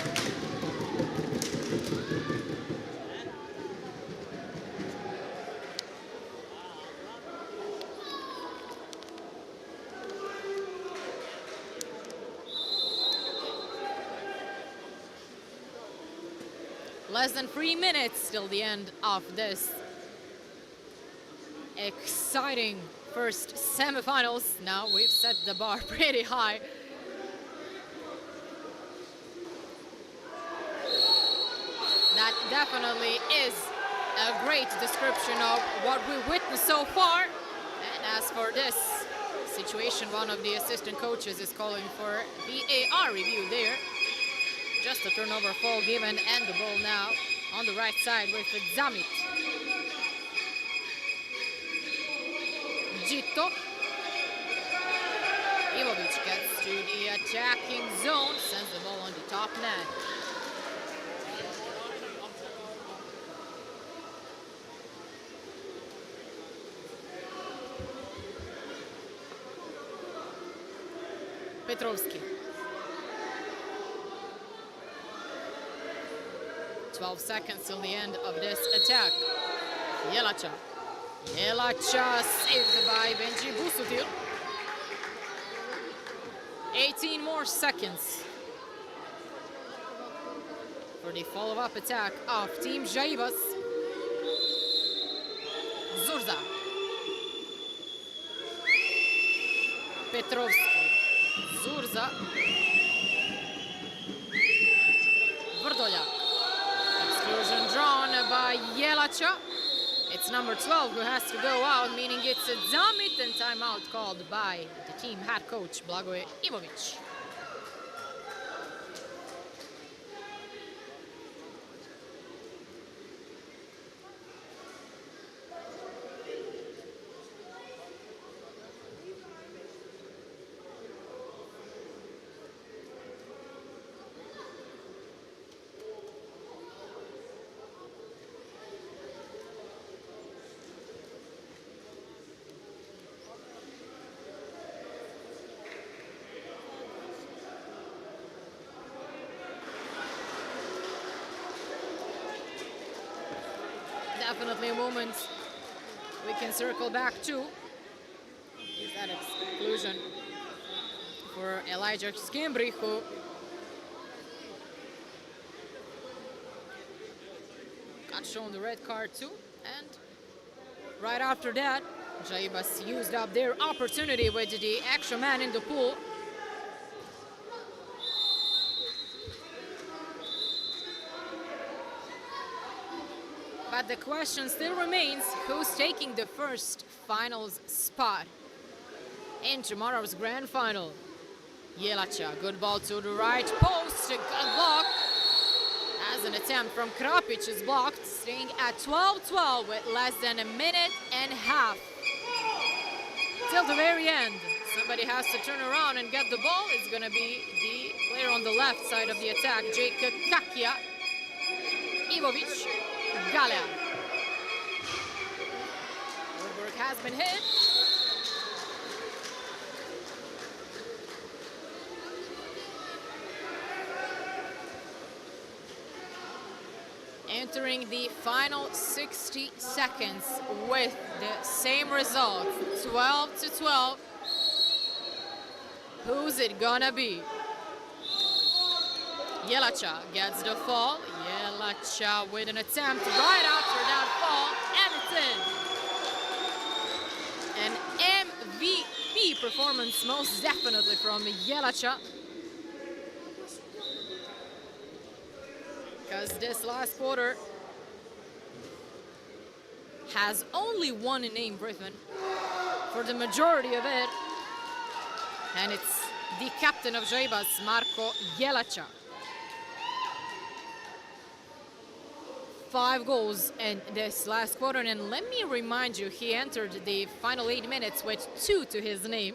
Less than 3 minutes till the end of this exciting first semifinals. Now we've set the bar pretty high. That definitely is a great description of what we witnessed so far. And as for this situation, one of the assistant coaches is calling for VAR review there. Just a turnover fall given, and the ball now on the right side with Zamit. Gito. Ivovic gets to the attacking zone, sends the ball on the top net. Petrovski. 12 seconds till the end of this attack. Jelacha. Jelacha saved by Benji Busutil. 18 more seconds for the follow-up attack of Team Jaibas. Zurza. Petrovski. Zurza. Vrdoljak. Exclusion drawn by Jelacha. It's number 12 who has to go out, meaning it's a Zamit, and timeout called by the team head coach Blagoje Ivovic. definitely a moment we can circle back to. Is that exclusion for Elijah Skimbri, who got shown the red card too. And right after that, Jaibas used up their opportunity with the extra man in the pool. But the question still remains, who's taking the first finals spot in tomorrow's grand final? Jelacha, good ball to the right post, good block. As an attempt from Krapic is blocked, staying at 12-12 with less than a minute and a half. Till the very end, somebody has to turn around and get the ball. It's going to be the player on the left side of the attack, Jacob Kakia, Ivovic, Galea. Woodwork has been hit. Entering the final 60 seconds with the same result, 12-12. Who's it gonna be? Jelacha gets the fall. Jelacha with an attempt right after that fall, and it's in. An MVP performance, most definitely from Jelacha. Because this last quarter has only one name written for the majority of it, and it's the captain of Jaibas, Marko Jelacha. 5 goals in this last quarter, and let me remind you, he entered the final 8 minutes with 2 to his name.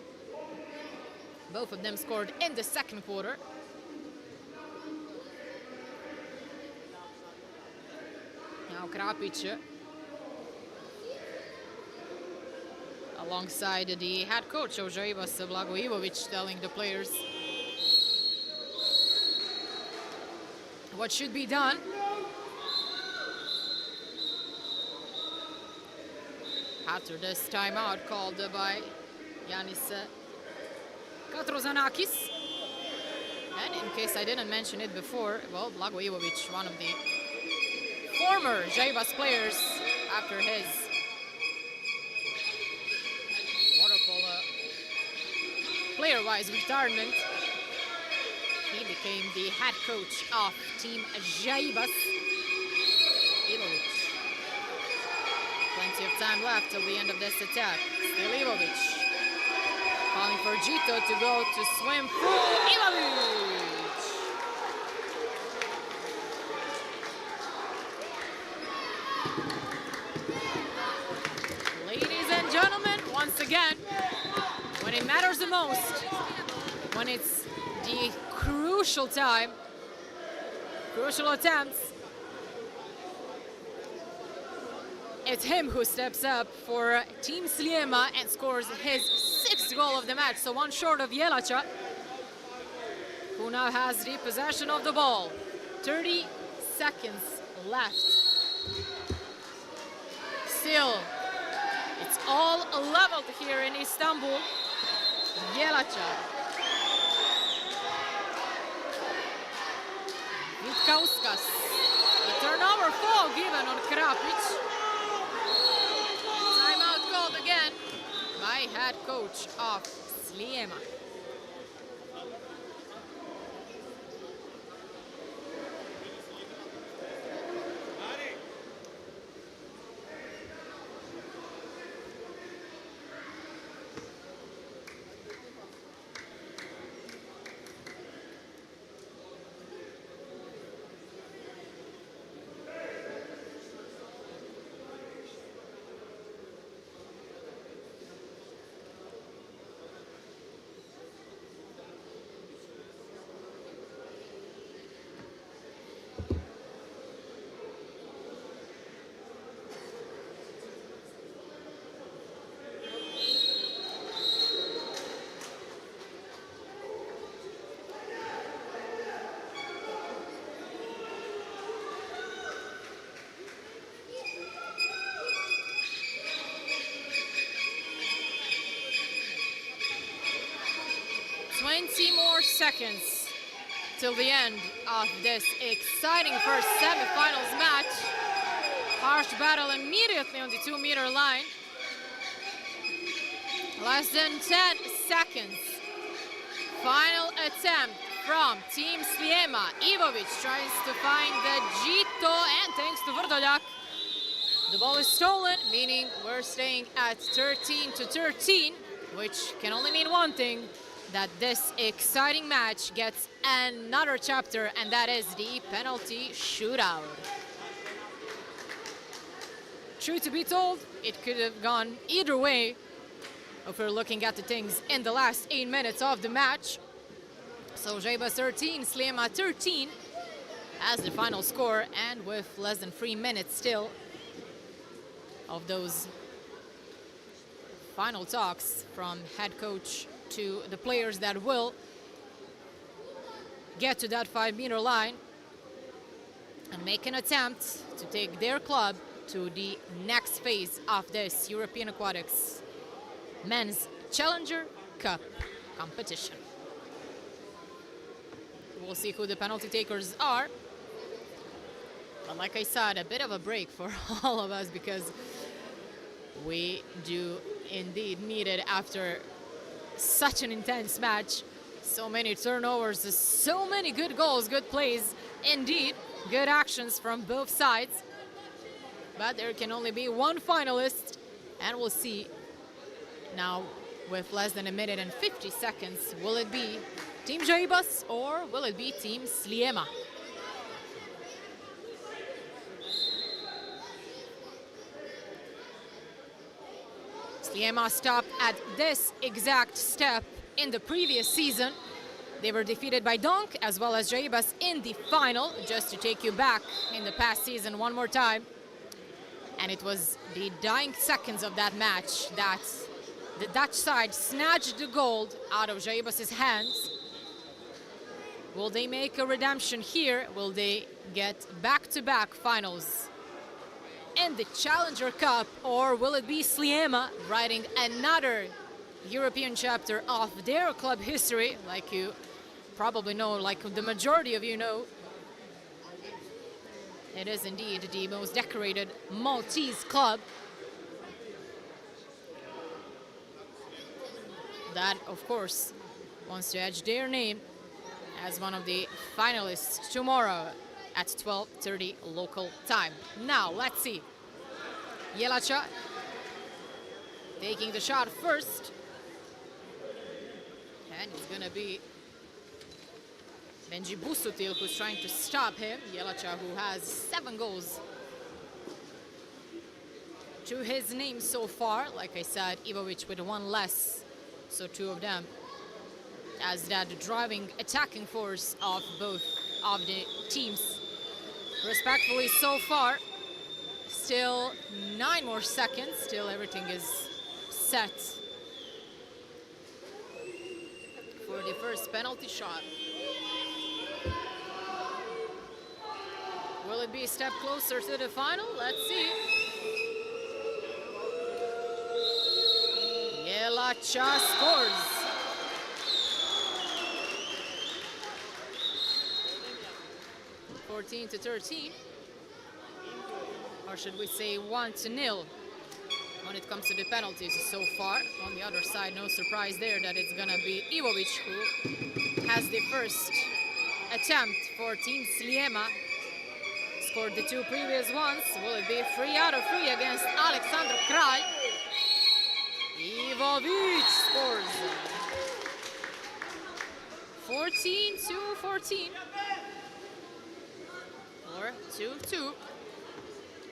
Both of them scored in the second quarter. Now Krapic, alongside the head coach of Jaibas, Blago Ivovic, telling the players what should be done. After this timeout called by Yanis Katrozanakis. And in case I didn't mention it before, well, Blago Ivovic, one of the former Jaibas players after his water polo player-wise retirement, he became the head coach of Team Jaibas. Ivovic. Plenty of time left till the end of this attack. Still Ivovic. Calling for Gito to go to swim through. Ivovic! Ladies and gentlemen, once again, when it matters the most, when it's the crucial time, crucial attempts, it's him who steps up for Team Sliema and scores his 6th goal of the match, so one short of Jelacha, who now has the possession of the ball. 30 seconds left. Still, it's all leveled here in Istanbul. Jelacha. Vitkauskas. The turnover foul given on Krapic. Timeout called again by head coach of Sliema. 20 more seconds till the end of this exciting first semifinals match. Harsh battle immediately on the 2-meter line. Less than 10 seconds. Final attempt from Team Sljema. Ivovic tries to find the Gito, and thanks to Vrdoljak, the ball is stolen, meaning we're staying at 13-13, which can only mean one thing, that this exciting match gets another chapter, and that is the penalty shootout. Truth to be told, it could have gone either way if we're looking at the things in the last 8 minutes of the match. So Jayibas 13, Sljema 13 as the final score, and with less than 3 minutes still of those final talks from head coach to the players that will get to that 5-meter line and make an attempt to take their club to the next phase of this European Aquatics Men's Challenger Cup competition. We'll see who the penalty takers are. But like I said, a bit of a break for all of us, because we do indeed need it after such an intense match. So many turnovers, so many good goals, good plays, indeed, good actions from both sides. But there can only be one finalist, and we'll see now with less than 1 minute and 50 seconds, will it be Team Jayibas or will it be Team Sljema? Sljema stopped at this exact step in the previous season. They were defeated by Donk as well as Jayibas in the final, just to take you back in the past season one more time. And it was the dying seconds of that match that the Dutch side snatched the gold out of Jayibas' hands. Will they make a redemption here? Will they get back-to-back finals in the Challenger Cup? Or will it be Sljema writing another European chapter of their club history? Like you probably know, like the majority of you know, it is indeed the most decorated Maltese club that, of course, wants to edge their name as one of the finalists tomorrow at 12:30 local time. Now, let's see. Jelacha taking the shot first. And it's going to be Benji Busutil who's trying to stop him. Jelacha, who has 7 goals to his name so far. Like I said, Ivovic with 1 less. So 2 of them as that driving attacking force of both of the teams. Respectfully so far. Still 9 more seconds. Still everything is set for the first penalty shot. Will it be a step closer to the final? Let's see. Jelacha scores. (14-13). Or should we say 1-0 when it comes to the penalties so far. On the other side, no surprise there that it's gonna be Ivovic who has the first attempt for Team Sljema. Scored the 2 previous ones. Will it be 3 out of 3 against Aleksandar Kralj? Ivovic scores. 14-14. Or 2-2.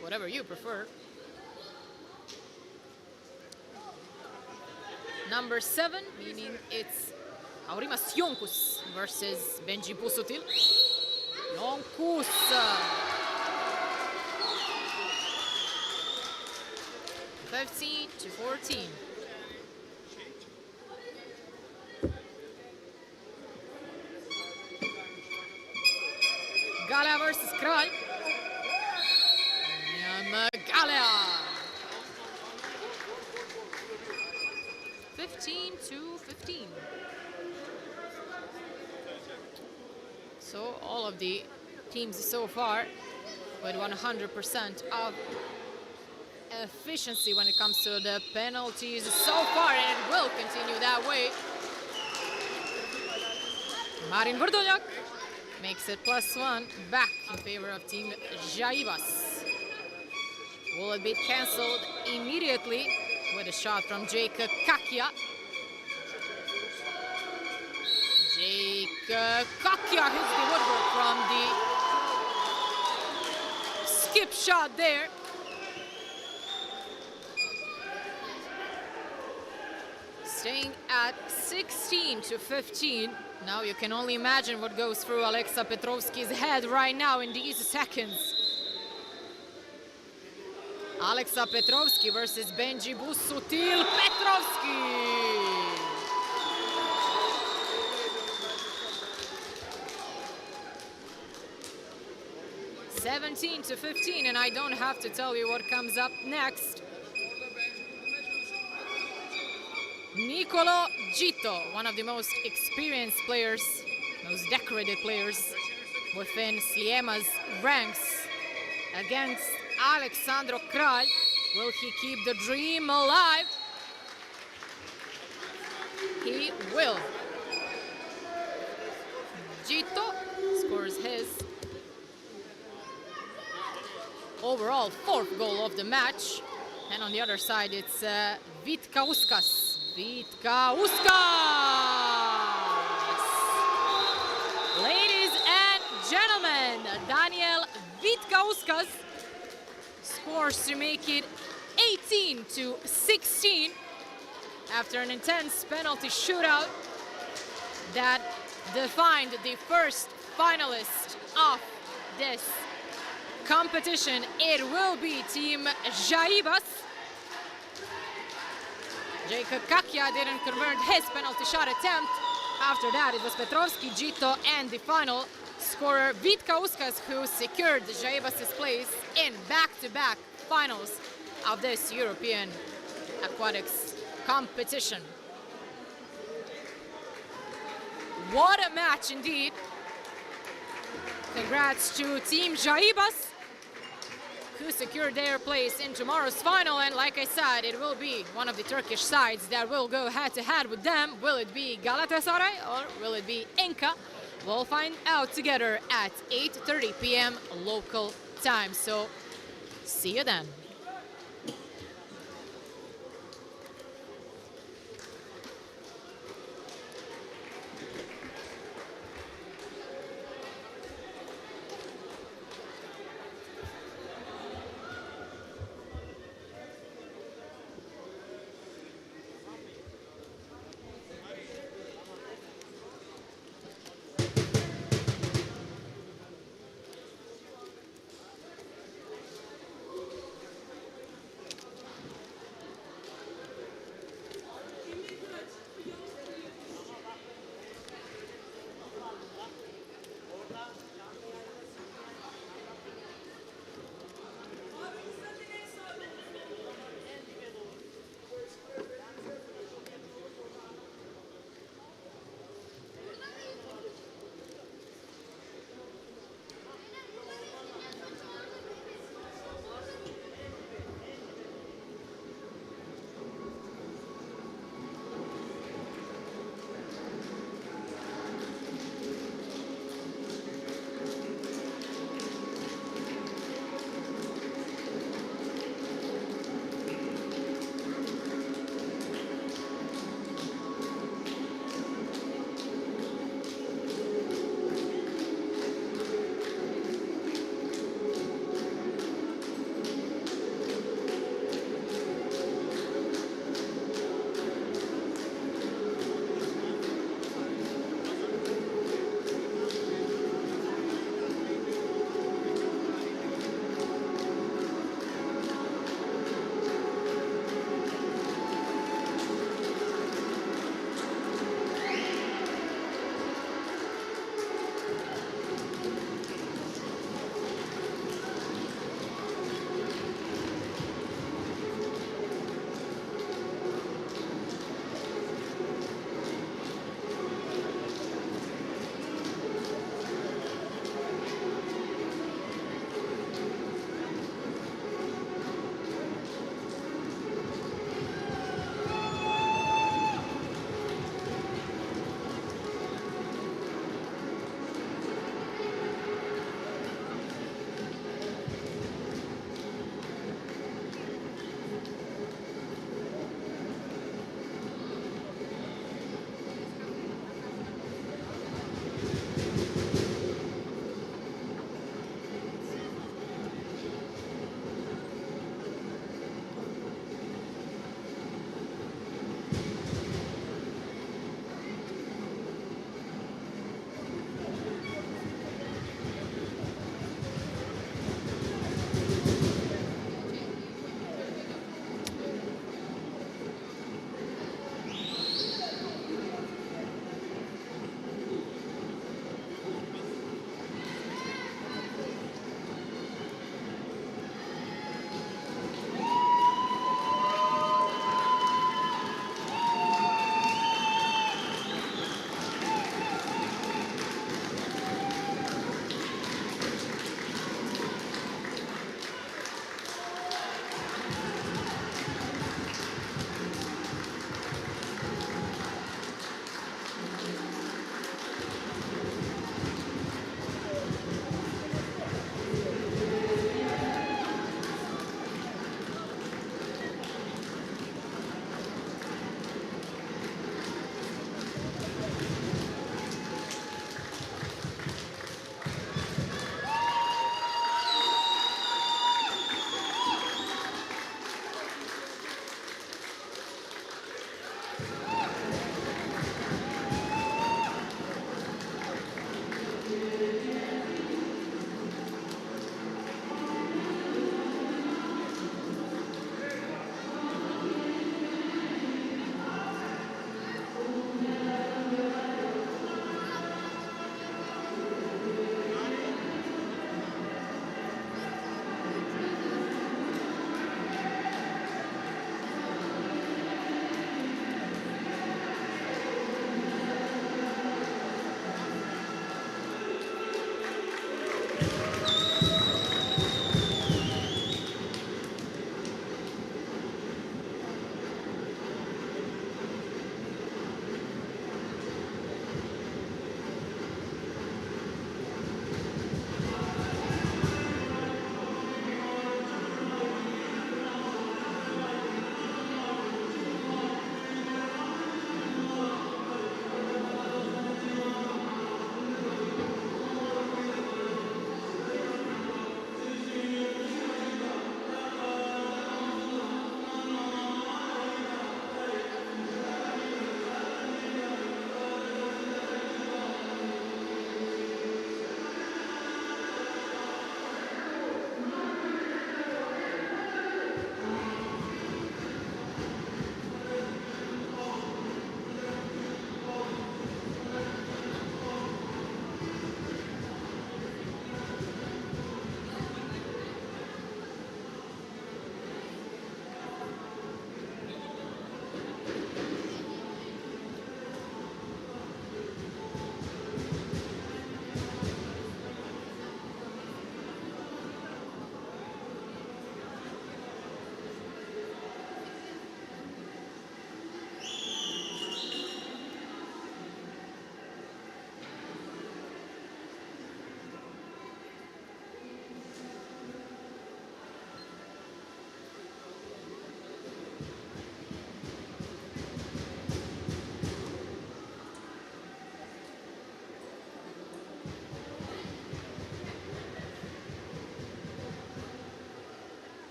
Whatever you prefer. Number 7, meaning it's Aurimas Jonkus versus Benji Busutil. Jonkus. 15-14. Galea versus Kralj. Galea. 15-15. So all of the teams so far with 100% of efficiency when it comes to the penalties so far, and it will continue that way. Marin Burdonjak makes it +1 back in favor of Team Jaibas. Will it be cancelled immediately with a shot from Jake Kakia? Jake Kakia hits the woodwork from the skip shot there. Staying at 16-15. Now you can only imagine what goes through Alexa Petrovski's head right now in these seconds. Alexa Petrovski versus Benji Busuttil. Petrovski! 17-15, and I don't have to tell you what comes up next. Nicolo Gito, one of the most experienced players, most decorated players within Sliema's ranks, against Alexandro Kralj. Will he keep the dream alive? He will. Gito scores his overall 4th goal of the match. And on the other side, it's Vitkauskas. Vitkauskas! Ladies and gentlemen, Daniel Vitkauskas scores to make it 18-16 after an intense penalty shootout that defined the first finalist of this competition. It will be Team Jaibas. Jacob Kakia didn't convert his penalty shot attempt. After that, it was Petrovski, Gito, and the final scorer Vitkauskas who secured Jaibas' place in back-to-back finals of this European aquatics competition. What a match indeed. Congrats to Team Jaibas, who secured their place in tomorrow's final. And like I said, it will be one of the Turkish sides that will go head-to-head with them. Will it be Galatasaray or will it be Inca? We'll find out together at 8:30 p.m. local time. So, see you then.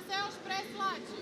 se još preslađu.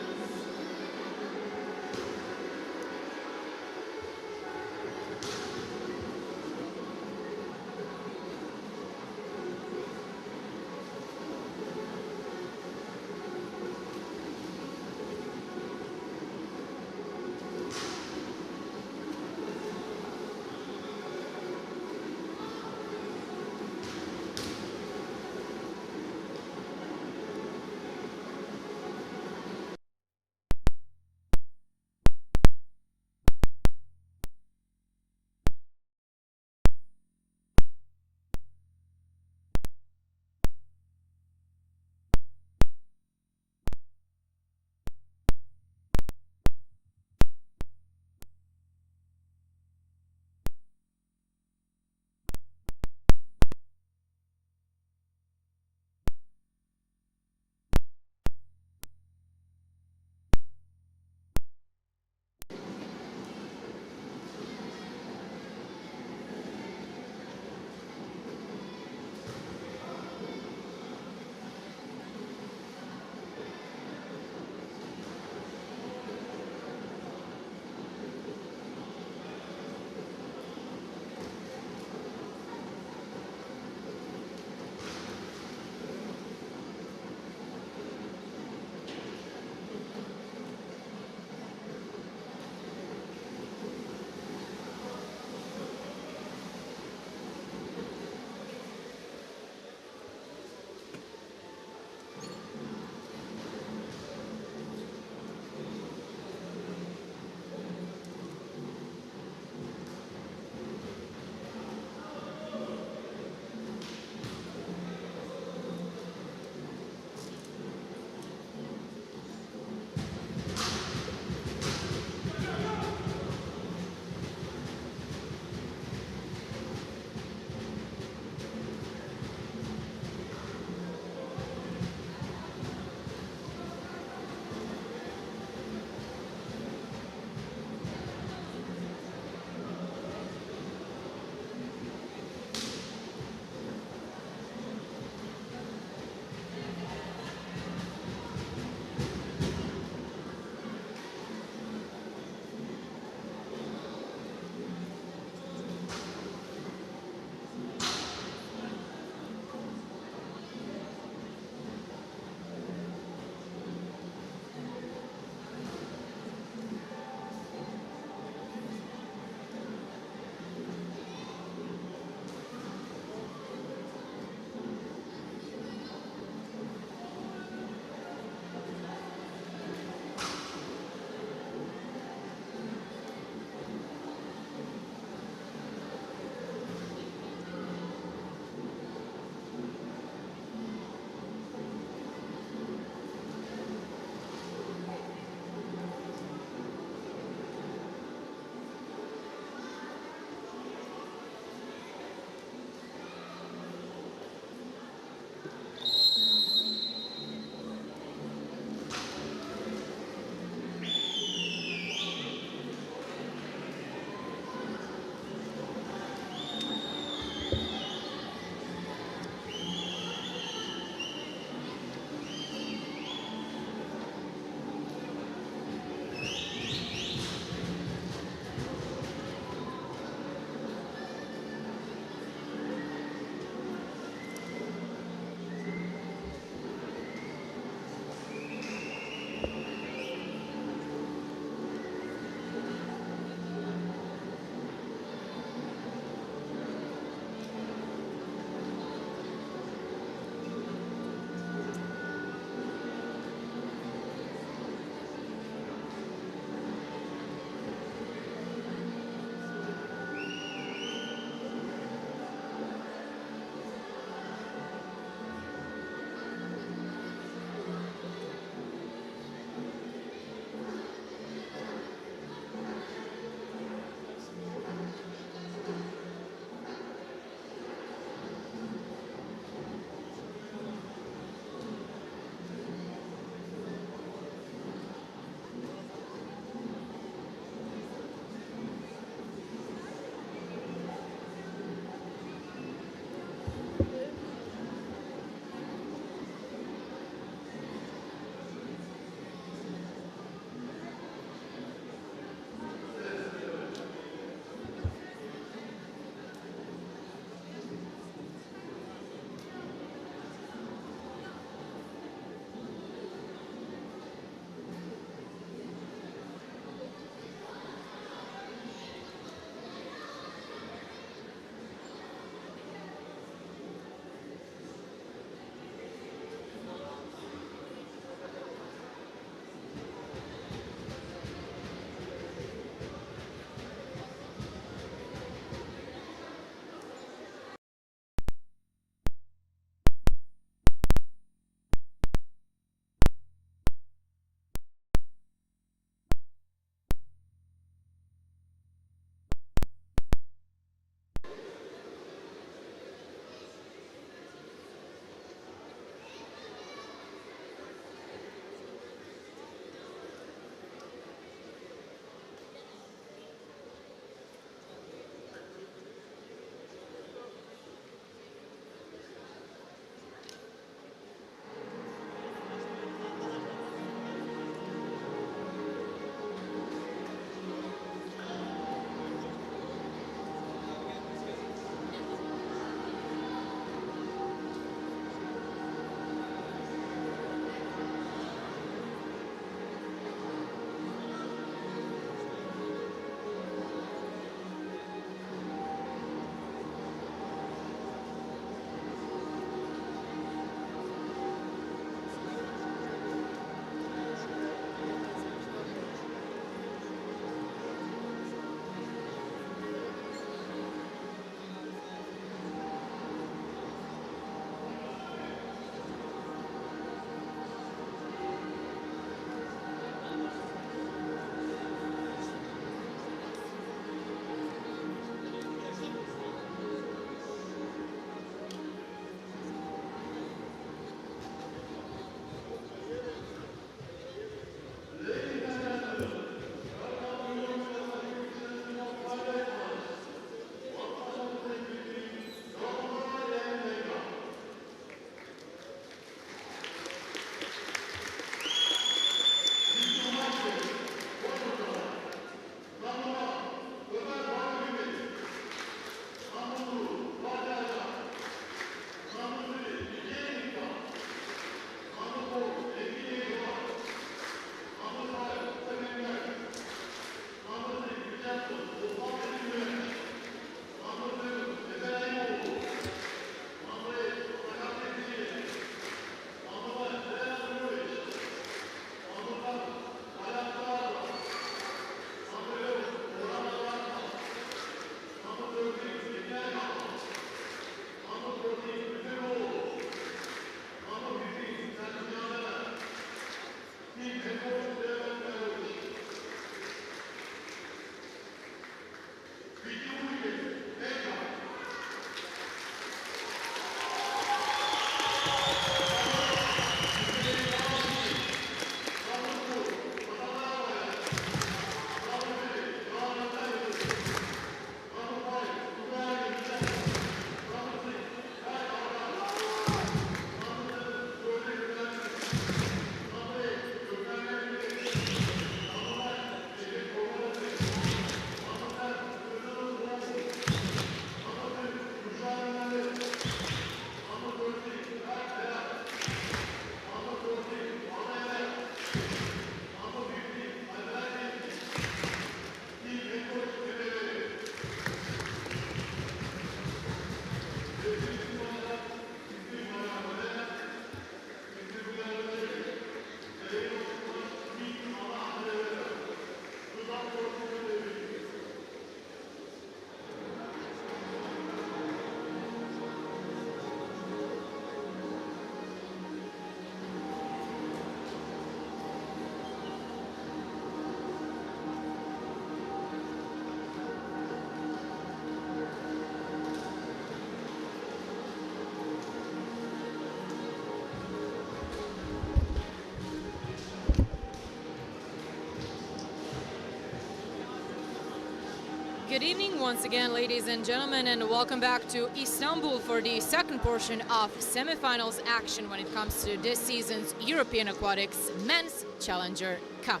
Good evening once again, ladies and gentlemen, and welcome back to Istanbul for the second portion of semifinals action when it comes to this season's European Aquatics Men's Challenger Cup.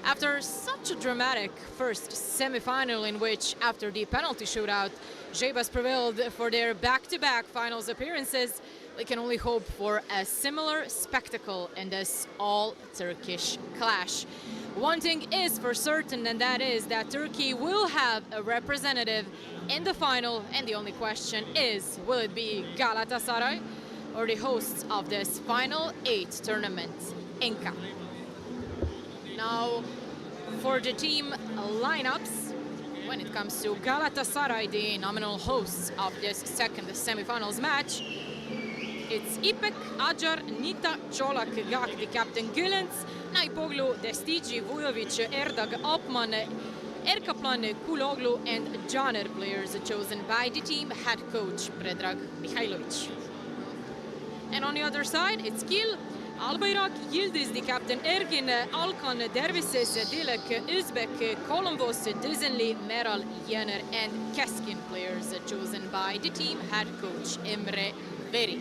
After such a dramatic first semifinal in which, after the penalty shootout, Jaybas prevailed for their back-to-back finals appearances, we can only hope for a similar spectacle in this all-Turkish clash. One thing is for certain, and that is that Turkey will have a representative in the final, and the only question is, will it be Galatasaray or the hosts of this Final 8 tournament, Enka? Now, for the team lineups, when it comes to Galatasaray, the nominal hosts of this second semifinals match, it's Ipek, Ajar, Nita, Čolak, Gak, the captain Gülens, Naipoglu, Destigi, Vujovic, Erdag, Opman, Erkaplan, Kuloglu, and Janer, players chosen by the team head coach Predrag Mihailovic. And on the other side, it's Kil, Albayrak, Yildiz, the captain Ergin, Alkan, Dervises, Dilek, Uzbek, Kolombos, Dizenli, Meral, Yener, and Keskin, players chosen by the team head coach Emre Veri.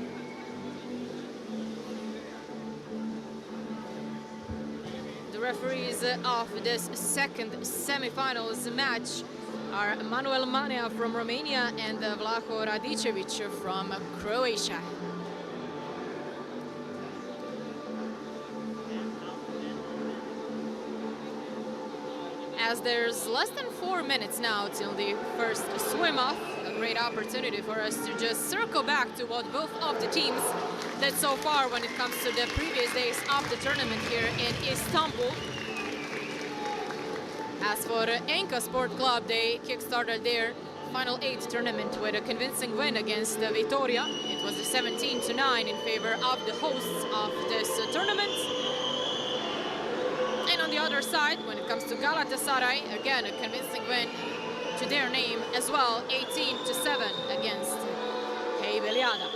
The referees of this second semifinals match are Manuel Manea from Romania and Vlaho Radicevic from Croatia. As there's less than 4 minutes now till the first swim-off, a great opportunity for us to just circle back to what both of the teams did so far when it comes to the previous days of the tournament here in Istanbul. As for Enka Sport Club, they kickstarted their Final 8 tournament with a convincing win against Vitoria. It was 17-9 in favor of the hosts of this tournament. And on the other side, when it comes to Galatasaray, again a convincing win to their name as well, 18-7 against Heybeliada.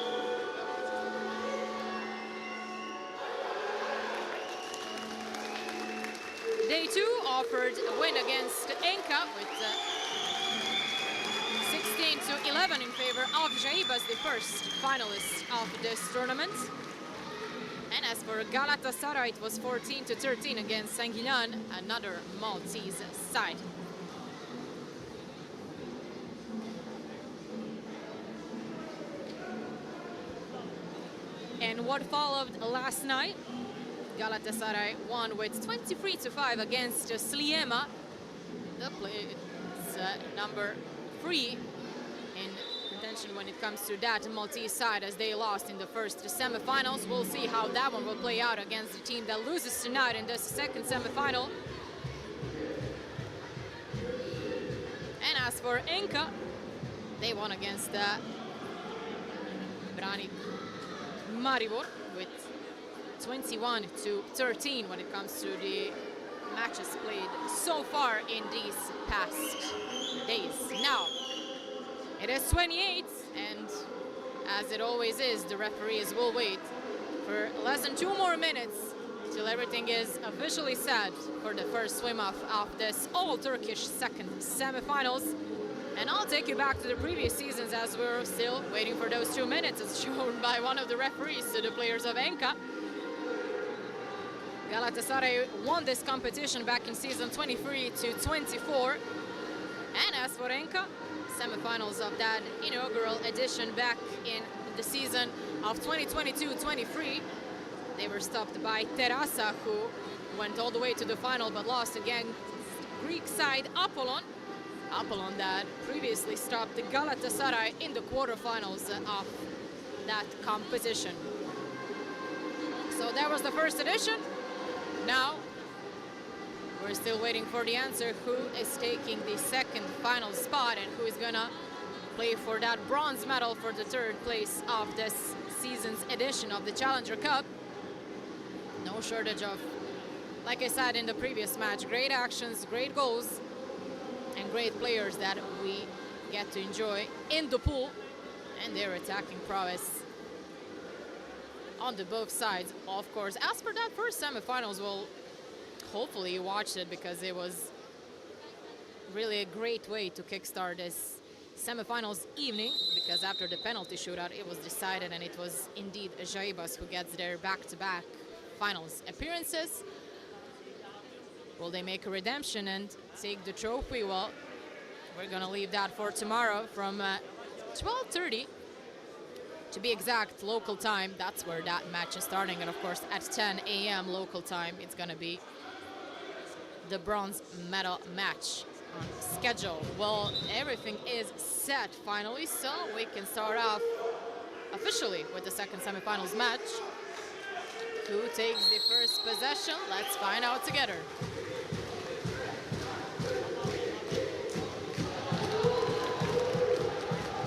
Day 2 offered a win against Enka with 16-11 in favor of Jaybas, the first finalist of this tournament. And as for Galatasaray, it was 14-13 against Sangilan, another Maltese side. And what followed last night? Galatasaray won with 23-5 against Sliema. The place number 3 in contention when it comes to that Maltese side, as they lost in the first semifinals. We'll see how that one will play out against the team that loses tonight in this second semifinal. And as for Enka, they won against Branik Maribor with 21-13 when it comes to the matches played so far in these past days. Now, it is 28, and as it always is, the referees will wait for less than 2 more minutes till everything is officially set for the first swim-off of this all-Turkish second semifinals. And I'll take you back to the previous seasons as we're still waiting for those 2 minutes, as shown by one of the referees to the players of Enka. Galatasaray won this competition back in season 23-24. And as for Enka, semifinals of that inaugural edition back in the season of 2022-23, they were stopped by Terasa, who went all the way to the final but lost again Greek side Apollon. Apollon that previously stopped the Galatasaray in the quarterfinals of that competition. So that was the first edition. Now we're still waiting for the answer. Who is taking the second final spot and who is gonna play for that bronze medal for the third place of this season's edition of the Challenger Cup? No shortage of, like I said in the previous match, great actions, great goals, and great players that we get to enjoy in the pool, and their attacking prowess on the both sides, of course. As for that first semifinals, well, hopefully you watched it, because it was really a great way to kickstart this semifinals evening, because after the penalty shootout it was decided, and it was indeed Jaibas who gets their back-to-back finals appearances. Will they make a redemption and take the trophy? Well, we're gonna leave that for tomorrow from 12:30 to be exact, local time. That's where that match is starting, and of course at 10 a.m. local time it's gonna be the bronze medal match on schedule. Well, everything is set finally, so we can start off officially with the second semifinals match. Who takes the first possession? Let's find out together.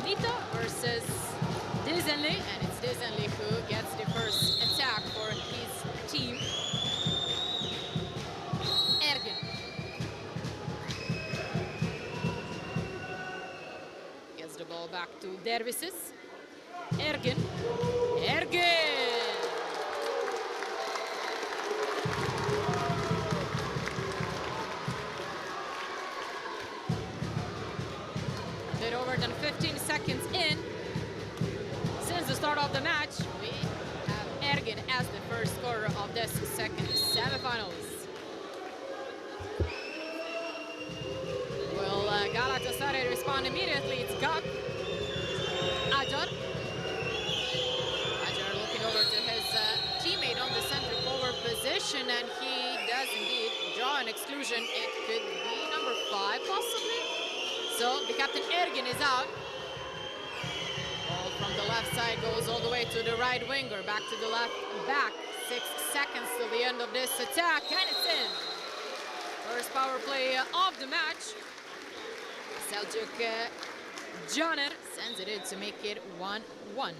Nita versus Dezenli, and it's Dezenli who gets the first attack for his team. Ergin gets the ball back to Dervises. Ergin. A bit over than 15 seconds in since the start of the match, we have Ergin as the first scorer of this second semifinals. Will Galatasaray respond immediately? It's Gak. Ajar looking over to his teammate on the center forward position, and he does indeed draw an exclusion. It could be number 5 possibly. So the captain Ergin is out. Ball from the left side goes all the way to the right winger, back to the left back. 6 seconds till the end of this attack, and it's in. First power play of the match. Selçuk Caner sends it in to make it 1-1.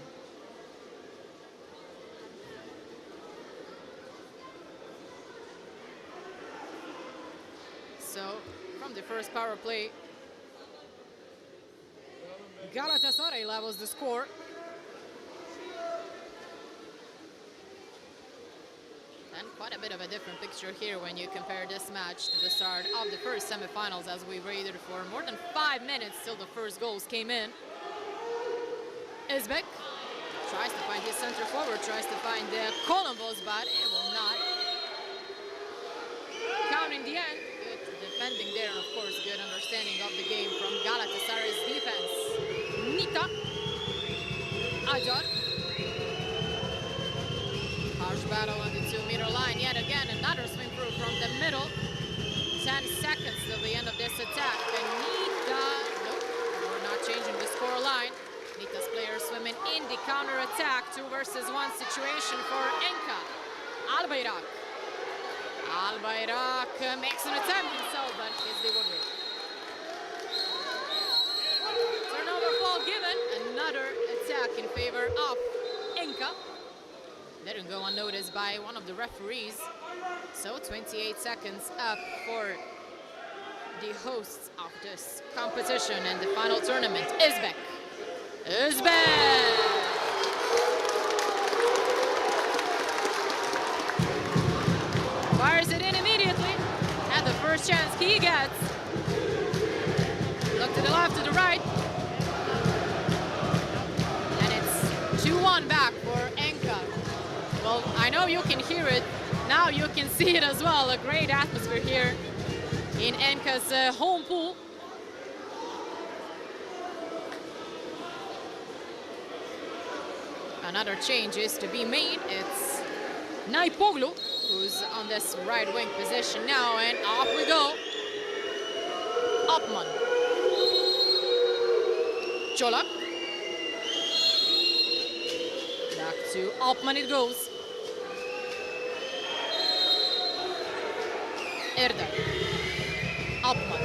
So from the first power play, Galatasaray levels the score. And quite a bit of a different picture here when you compare this match to the start of the first semifinals, as we waited for more than 5 minutes till the first goals came in. Özbek tries to find his center forward, tries to find Columbus, but it will not count in the end. Good defending there, and of course good understanding of the game from Galatasaray's defense. Nita. Ajar. Harsh battle on the 2-meter line. Yet again, another swing through from the middle. 10 seconds till the end of this attack. Nita. Nope, we're not changing the score line. Nita's players swimming in the counter attack. 2 versus 1 situation for Enka. Albayrak. Albayrak makes an attempt himself, but is the woodwork. Turnover ball given. Another attack in favor of Enka. Didn't go unnoticed by one of the referees. So 28 seconds up for the hosts of this competition and the final tournament. Özbek. Fires it in immediately. And the first chance he gets. Look to the left, to the right. And it's 2-1 back for Enka. Well, I know you can hear it. Now you can see it as well. A great atmosphere here in Enka's home pool. Another change is to be made. It's Naipoglu who's on this right wing position now, and off we go. Opman. Colak. Back to Opman it goes. Erdem. Opman.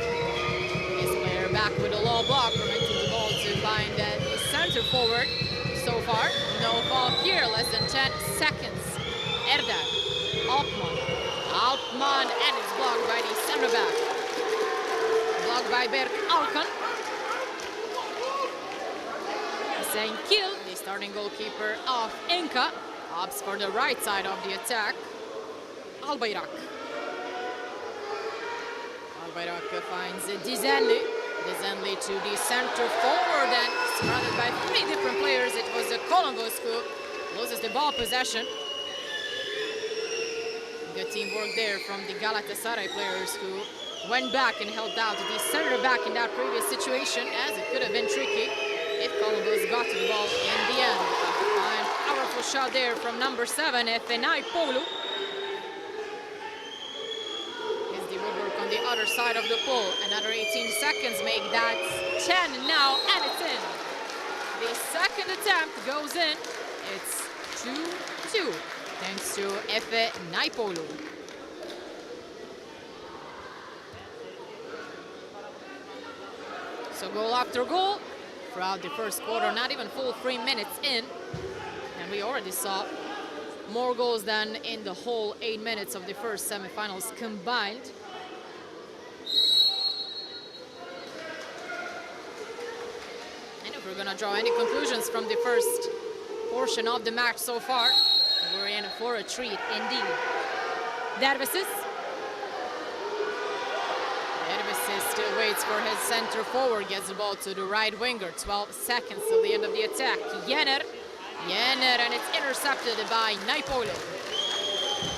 His player back with a low block, preventing the ball to find the center forward. So far, no foul here, less than 10 seconds. Erdem. Opman. Opman, and it's blocked by the center back. Blocked by Berk Alkan. Hüseyin Kil, the starting goalkeeper of Enka, opts for the right side of the attack. Albayrak. Albayrak finds Dizenli. Dizenli to the center forward, and surrounded by 3 different players. It was Columbus who loses the ball possession. Good teamwork there from the Galatasaray players who went back and helped out the center back in that previous situation, as it could have been tricky if Columbus got to the ball in the end. And powerful shot there from number 7, Efe Naipoğlu. Here's the woodwork on the other side of the pole. Another 18 seconds make that 10 now, and it's in. The second attempt goes in. It's 2-2, thanks to Efe Naipoğlu. So goal after goal throughout the first quarter, not even full 3 minutes in. And we already saw more goals than in the whole 8 minutes of the first semifinals combined. And if we're gonna draw any conclusions from the first portion of the match so far, we're in for a treat indeed. Dervises. Dervises still waits for his center forward, gets the ball to the right winger. 12 seconds till the end of the attack. Yener, and it's intercepted by Naipoğlu.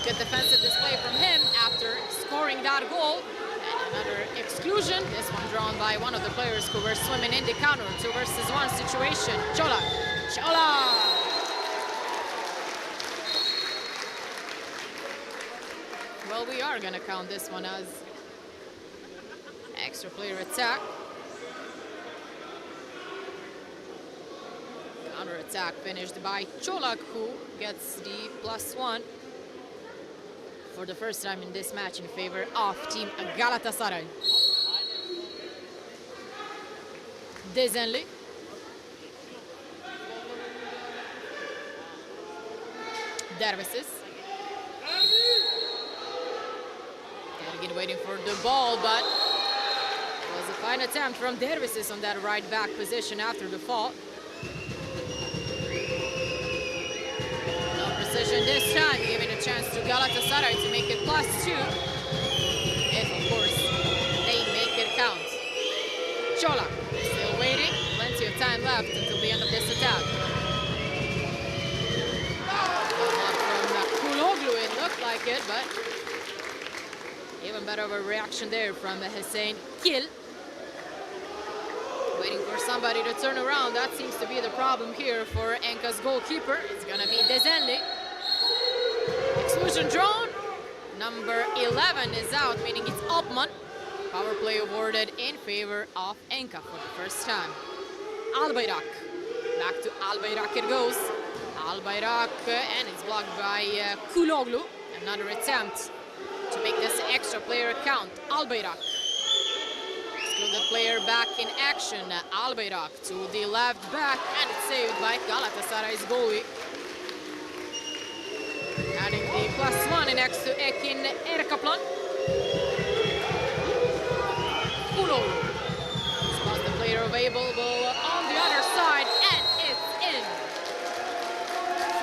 Good defensive display from him after scoring that goal. And another exclusion, this one drawn by one of the players who were swimming in the counter. 2 versus 1 situation. Colak. Well, we are gonna count this one as extra player attack. Counter attack finished by Colak, who gets the +1 for the first time in this match in favor of Team Galatasaray. Dizenli. Dervises. Ergin waiting for the ball, but it was a fine attempt from Dervises on that right back position after the fall. No precision this time, giving a chance to Galatasaray to make it +2. If, of course, they make it count. Colak still waiting, plenty of time left until the end of this attack. It looked like it, but even better of a reaction there from Hüseyin Kil. Waiting for somebody to turn around. That seems to be the problem here for Enka's goalkeeper. It's gonna be Dizenli. Exclusion drawn. Number 11 is out, meaning it's Opman. Power play awarded in favor of Enka for the first time. Albayrak. Back to Albayrak it goes. Albayrak, and it's blocked by Kuloglu. Another attempt to make this extra player count. Albayrak. Excluded player back in action. Albayrak to the left back, and it's saved by Galatasaray's goalie. Adding the +1 next to Ekin Erkaplan. Kuloglu. Spots the player available on the other side, and it's in.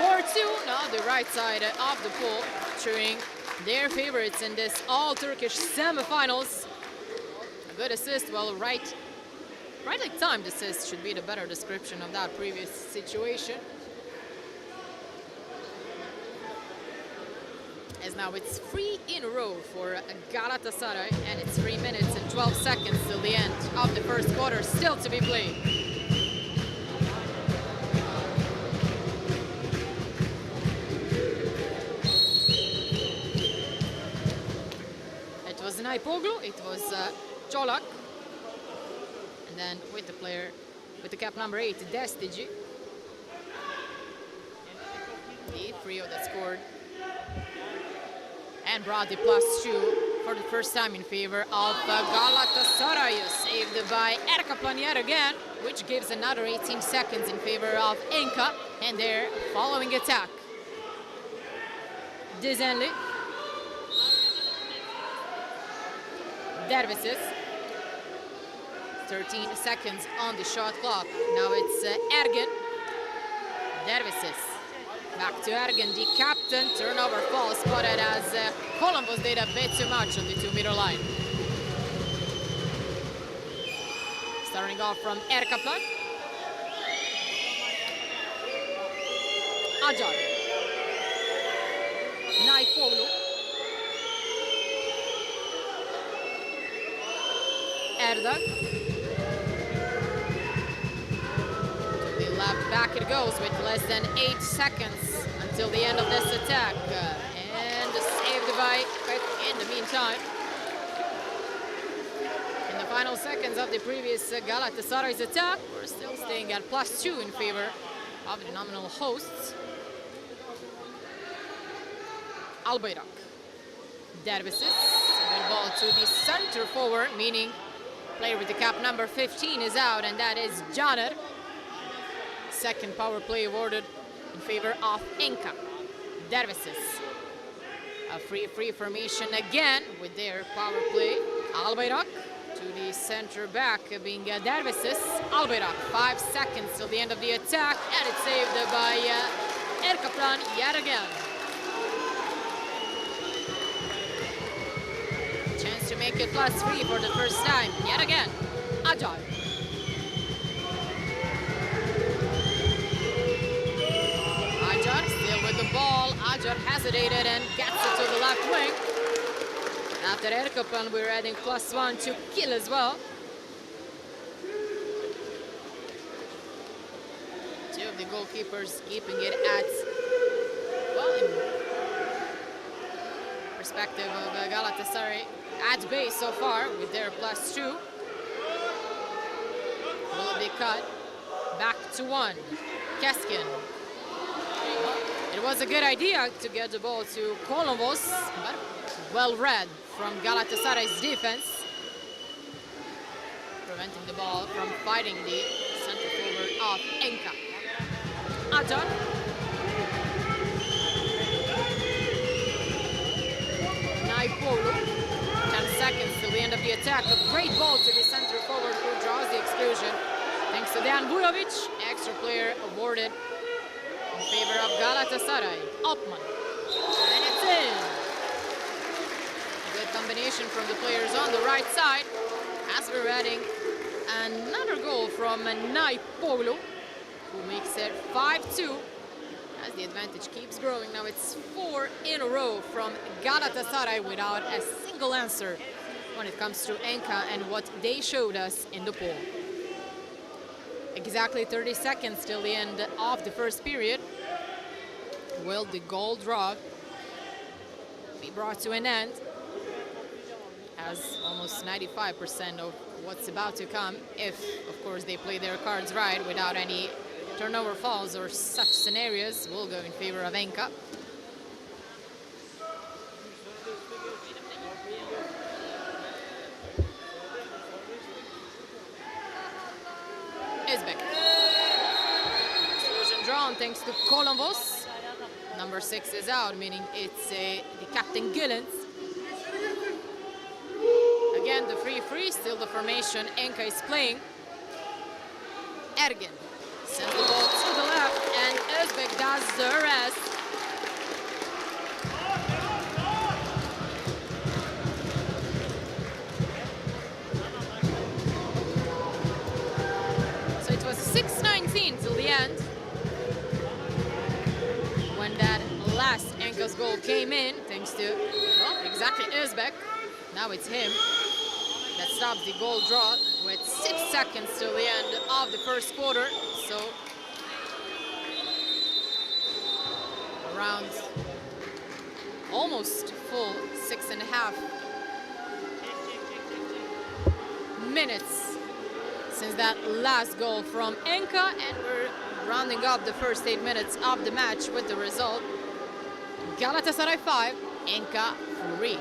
4-2, now the right side of the pool, featuring their favorites in this all-Turkish semifinals. A good assist, well, rightly timed assist should be the better description of that previous situation. As now it's 3 in a row for Galatasaray, and it's 3 minutes and 12 seconds till the end of the first quarter, still to be played. It was Naipoğlu, it was Colak. And then with the player, with the cap number 8, Destigi. The trio that scored and brought the +2 for the first time in favor of Galatasaray, saved by Erkaplan yet again, which gives another 18 seconds in favor of Enka and their following attack. Dizenli. Dervises. 13 seconds on the shot clock. Now it's Ergin. Dervises. Back to Ergin, the captain. Turnover falls spotted as Columbus did a bit too much on the 2-meter line. Starting off from Erkaplan. Acar. Naipoğlu. Erdag. To the left, back it goes with less than 8 seconds until the end of this attack. And saved by Pek in the meantime. In the final seconds of the previous Galatasaray's attack, we're still staying at +2 in favor of the nominal hosts. Albayrak. Dervises. Good ball to the center forward, meaning player with the cap number 15 is out, and that is Caner. Second power play awarded in favor of Enka. Dervises. A free formation again with their power play. Albayrak to the center back being Dervises. Albayrak, 5 seconds till the end of the attack, and it's saved by Erkaplan yet again. Chance to make it +3 for the first time yet again. Acar. Acar still with the ball. Acar hesitated and gets it to the left wing. After Erkaplan, we're adding +1 to Kill as well. Two of the goalkeepers keeping it at, well, in perspective of Galatasaray, at base so far with their +2. Will be cut. Back to 1. Keskin. Well, it was a good idea to get the ball to Columbus, but well read from Galatasaray's defense, preventing the ball from fighting the center forward of Enka. Acar. Naipoğlu. 10 seconds till the end of the attack. A great ball to the center forward who draws the exclusion. Thanks to Dejan Vujovic, extra player awarded in favor of Galatasaray. Opman. And it's in. Good combination from the players on the right side. As we're adding another goal from Naipoğlu, who makes it 5-2. As the advantage keeps growing, now it's 4 in a row from Galatasaray without a single answer when it comes to Enka and what they showed us in the pool. Exactly 30 seconds till the end of the first period. Will the goal draw be brought to an end? As almost 95% of what's about to come, if of course they play their cards right without any turnover falls or such scenarios, will go in favor of Enka. Özbek. Exclusion drawn thanks to Columbus. Number 6 is out, meaning it's the captain Gillens. Again, the free, still the formation Enka is playing. Ergin sends the ball to the left, and Özbek does the rest. So it was 6:19 till the end when that last Enka's goal came in, thanks to, well, exactly Özbek. Now it's him that stops the goal draw with 6 seconds till the end of the first quarter. So around almost full 6.5 minutes since that last goal from Enka, and we're rounding up the first 8 minutes of the match with the result. Galatasaray 5, Enka 3.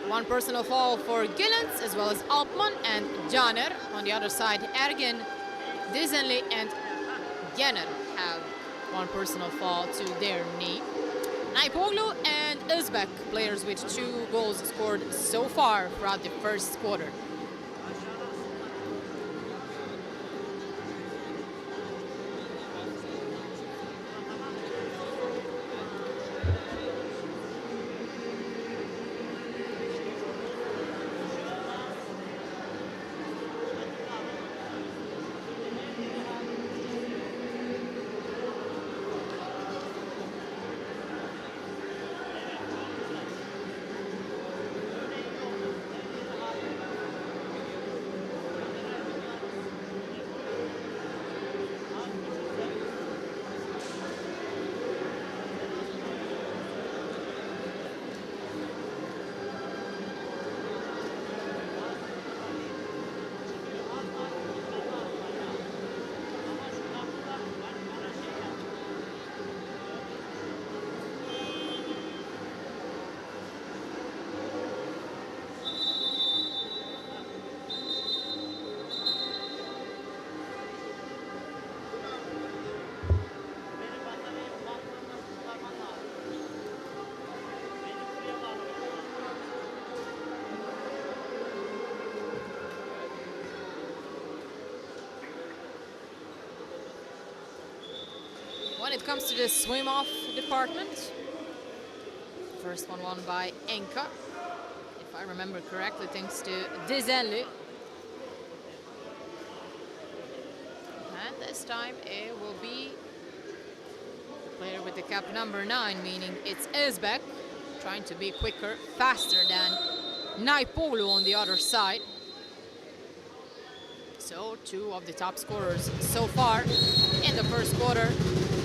One personal foul for Gillens as well as Alpman and Caner. On the other side, Ergin, Dizenli and Yener have one personal foul to their knee. Naipoglu and Özbek, players with 2 goals scored so far throughout the first quarter. When it comes to the swim-off department, first one won by Enka, if I remember correctly, thanks to Dizenli. And this time it will be the player with the cap number 9, meaning it's Özbek, trying to be quicker, faster than Naipoglu on the other side. So 2 of the top scorers so far in the first quarter,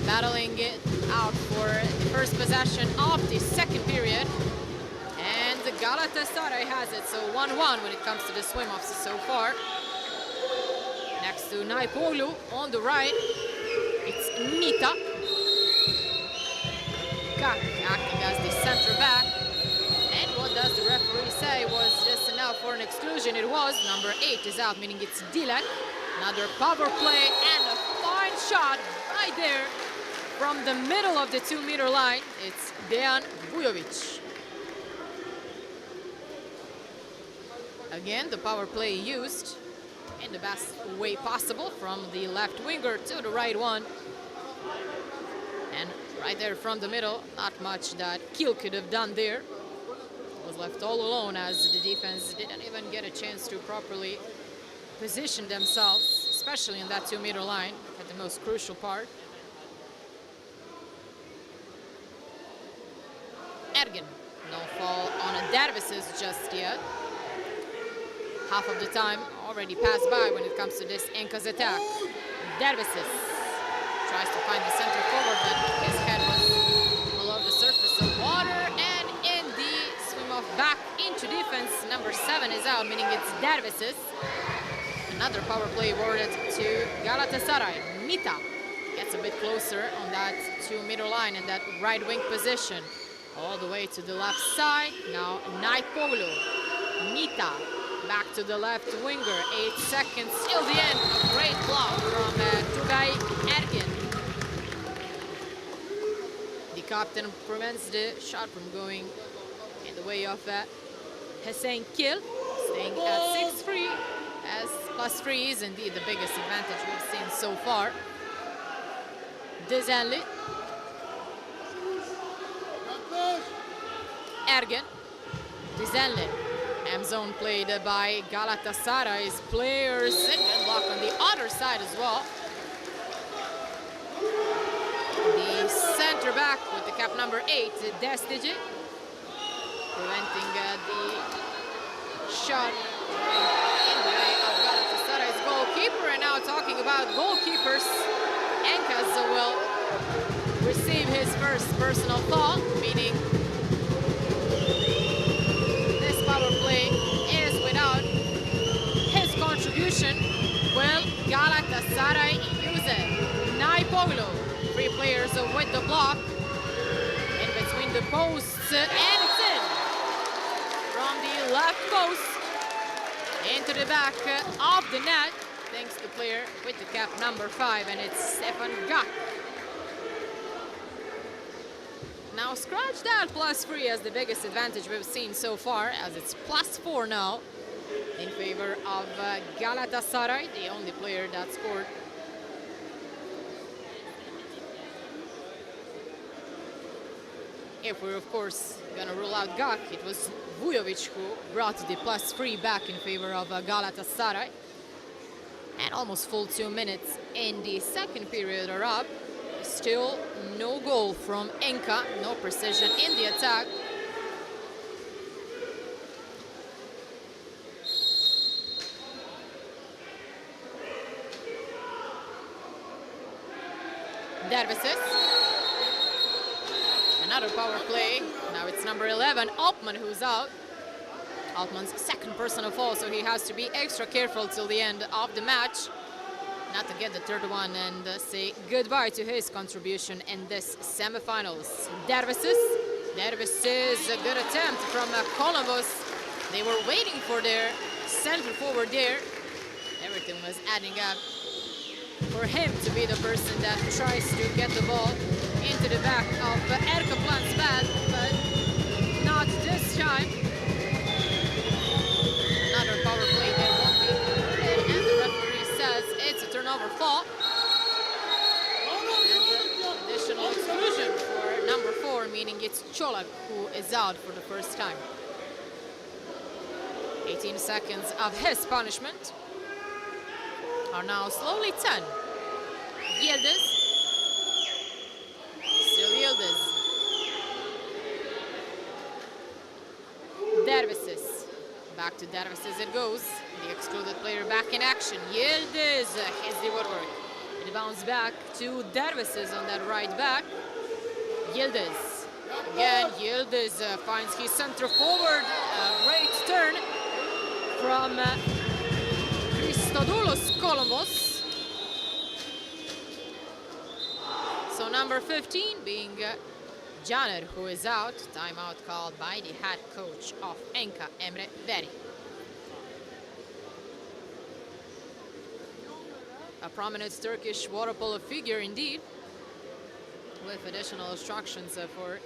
battling it out for the first possession of the second period. And Galatasaray has it, so 1-1 when it comes to the swim-offs so far. Next to Naipoglu on the right, it's Nita. Kak acting as the center back. And what does the referee say? Was this enough for an exclusion? It was. Number 8 is out, meaning it's Dilek. Another power play and a fine shot right there from the middle of the 2-meter line. It's Dejan Vujovic. Again, the power play used in the best way possible, from the left winger to the right one. And right there from the middle, not much that Kiel could have done there. Was left all alone as the defense didn't even get a chance to properly position themselves, especially in that 2-meter line at the most crucial part. Ergin, no fall on Dervises just yet. Half of the time already passed by when it comes to this Enka's attack. Dervises tries to find the center forward, but his head was below the surface of water, and in the swim-off back into defense, number 7 is out, meaning it's Dervises. Another power play awarded to Galatasaray. Nita gets a bit closer on that 2-meter line in that right wing position. All the way to the left side. Now Naipoglu. Nita back to the left winger. 8 seconds till the end. A great block from Tugay Ergin. The captain prevents the shot from going in the way of Hussein Kiel, staying at 6-3, as +3 is indeed the biggest advantage we've seen so far. Dizenli. Ergin. Dizenli. M-zone played by Galatasaray's players. And good block on the other side as well. The center back with the cap number 8, Destici, preventing the shot in the way of Galatasaray's goalkeeper. And now talking about goalkeepers, Enkas will receive his first personal foul, meaning this power play is without his contribution. Will Soglou. 3 players with the block. In between the posts, and it's in. From the left post into the back of the net. Thanks to the player with the cap number 5, and it's Stefan Gak. Now scratch that +3 as the biggest advantage we've seen so far, as it's +4 now in favor of Galatasaray, the only player that scored. If we're, of course, gonna rule out Gak, it was Vujovic who brought the +3 back in favor of Galatasaray. And almost full 2 minutes in the second period are up. Still no goal from Enka, no precision in the attack. Dervises. Another power play. Now it's number 11, Altman, who's out. Altman's second personal foul, so he has to be extra careful till the end of the match. Not to get the third one and say goodbye to his contribution in this semifinals. Dervises. Dervises, a good attempt from Columbus. They were waiting for their center forward there. Everything was adding up for him to be the person that tries to get the ball into the back of Erkaplan's bat, but not this time. Another power play there won't be included, and the referee says it's a turnover fall. And additional exclusion for number 4, meaning it's Cholak who is out for the first time. 18 seconds of his punishment are now slowly 10. Yildiz. Still Yildiz. Dervises. Back to Dervises it goes. The excluded player back in action. Yildiz hits the woodwork. It bounced back to Dervises on that right back. Yildiz. Again, Yildiz finds his center forward. A great turn from Christodoulos Columbus. So number 15 being Janer, who is out. Timeout called by the head coach of Enka, Emre Beri. A prominent Turkish water polo figure indeed, with additional instructions for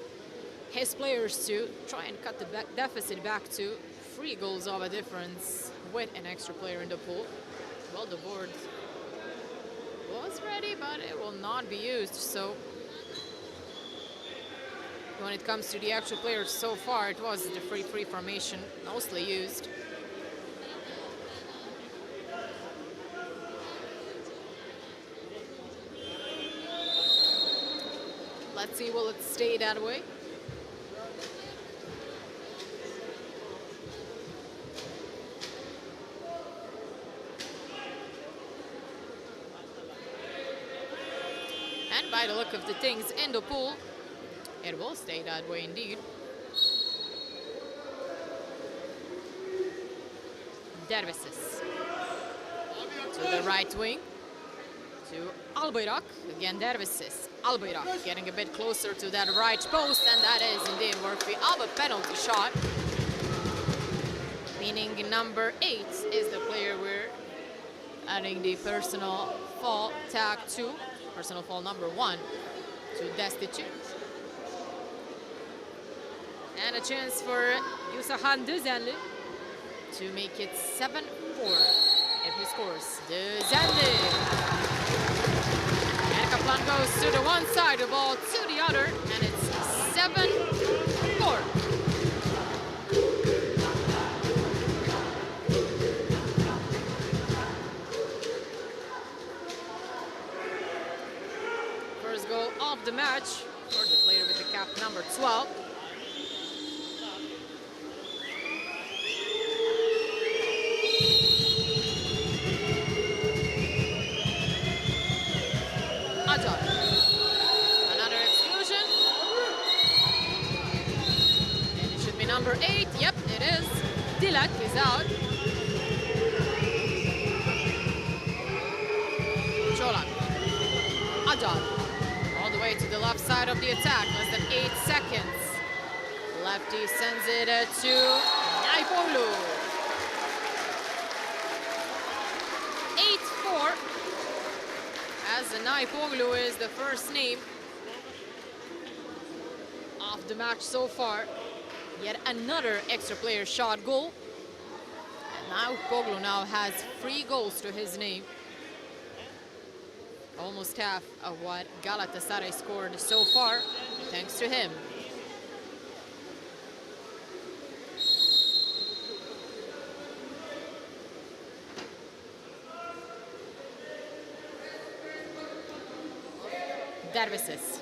his players to try and cut the deficit back to 3 goals of a difference with an extra player in the pool. Well, the board was ready, but it will not be used. So when it comes to the actual players so far, it was the 3-3 formation mostly used. Let's see, will it stay that way? And by the look of the things in the pool, it will stay that way indeed. Dervises to the right wing, to Albayrak. Again, Dervises. Albayrak getting a bit closer to that right post, and that is indeed worthy of a penalty shot. Meaning number 8 is the player we're adding the personal foul tag to. Personal foul number 1 to destitute. And a chance for Yusahan Düzenli to make it 7-4 if he scores. Düzenli. And Kaplan goes to the one side, the ball to the other, and it's 7-4. First goal of the match for the player with the cap number 12. Acar. Another exclusion. And it should be number 8. Yep, it is. Dilak is out. Cholak. Acar. of the attack, less than 8 seconds. Lefty sends it to Naipoglu. 8-4, as Naipoglu is the first name of the match so far. Yet another extra player shot goal. And Naipoglu now has 3 goals to his name. Almost half of what Galatasaray scored so far, thanks to him. Dervises.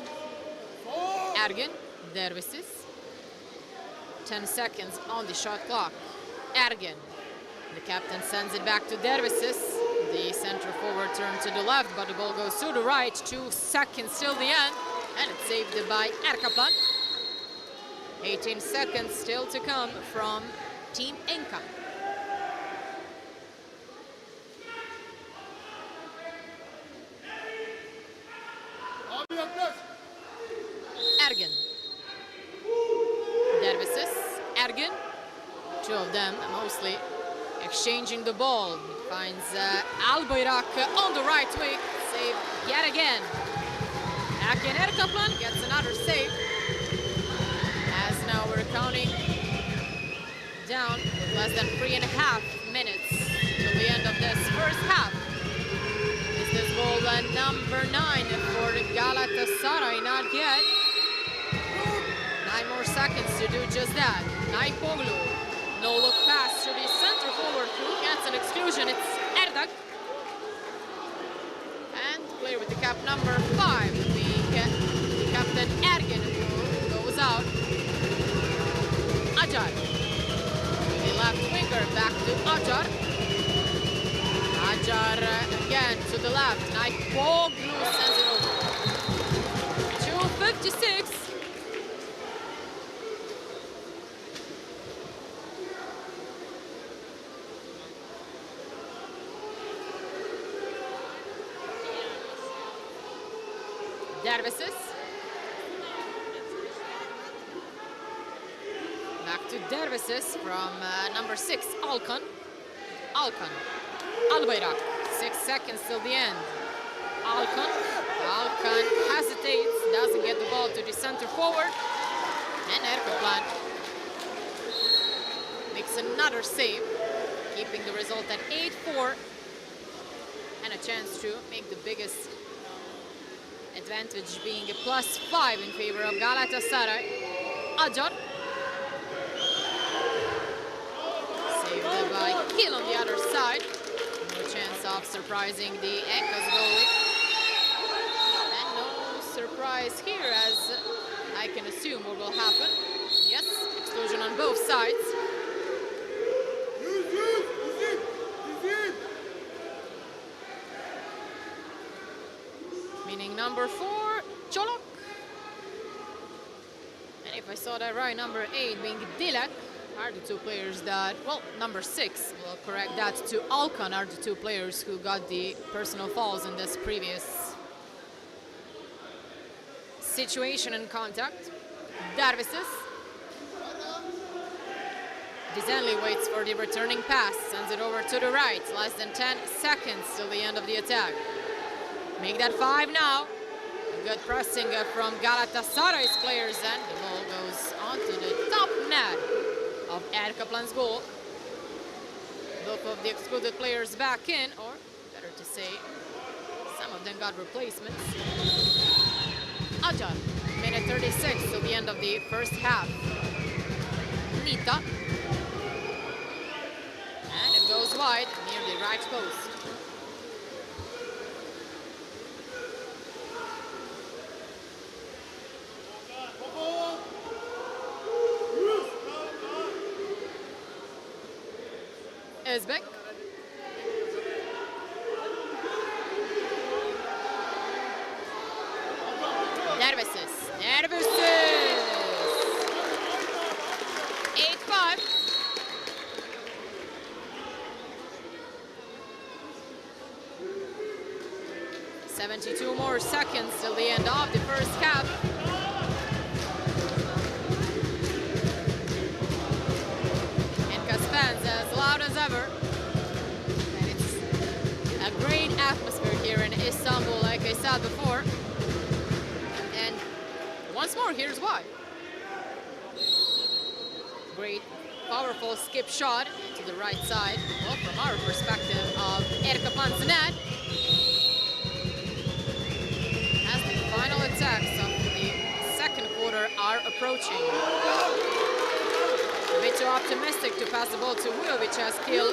Ergin, Dervises. 10 seconds on the shot clock. Ergin. The captain sends it back to Dervises. The center forward turned to the left, but the ball goes to the right. 2 seconds till the end, and it's saved by Erkaplan. 18 seconds still to come from Team Enka. Ergin. Dervises. Ergin. 2 of them mostly exchanging the ball. Finds Albayrak on the right wing. Save yet again. Akin Erkaplan gets another save. As now we're counting down with less than 3.5 minutes till the end of this first half. Is this goal number 9 for Galatasaray? Not yet. 9 more seconds to do just that. Naipoglu. No look pass to the center forward who gets an exclusion. It's Erdak. And player with the cap number 5, the captain Ergin, who goes out. Acar. The left winger back to Acar. Acar again to the left. Naipoglu sends it over. 2:56. Dervises. Back to Dervises from number 6, Alkan. Alkan. Albayrak. 6 seconds till the end. Alkan. Alkan hesitates, doesn't get the ball to the center forward. And Erkaplan makes another save, keeping the result at 8-4. And a chance to make the biggest advantage being a +5 in favor of Galatasaray. Acar. Saved by Gil on the other side. No chance of surprising the Enka's goalie. And no surprise here, as I can assume what will happen. Yes, explosion on both sides. Meaning number 4, Cholok. And if I saw that right, number 8 being Dilek are the 2 players that, well, number 6, will correct that, to Alkan are the 2 players who got the personal fouls in this previous situation and contact. Dervises. Dizenli waits for the returning pass, sends it over to the right. Less than 10 seconds till the end of the attack. Make that 5 now. Good pressing from Galatasaray's players, and the ball goes onto the top net of Erkaplan's goal. Both of the excluded players back in, or better to say, some of them got replacements. Acar, minute 36 till the end of the first half. Nita. And it goes wide near the right post. Özbek. Dervises. Dervises. 8-5. "72 more seconds till the end of the first half. I said before. And once more, here's why. Great, powerful skip shot to the right side. Well, from our perspective of Erka Pansanet. As the final attacks of the second quarter are approaching. A bit too optimistic to pass the ball to Vujovic as Kiel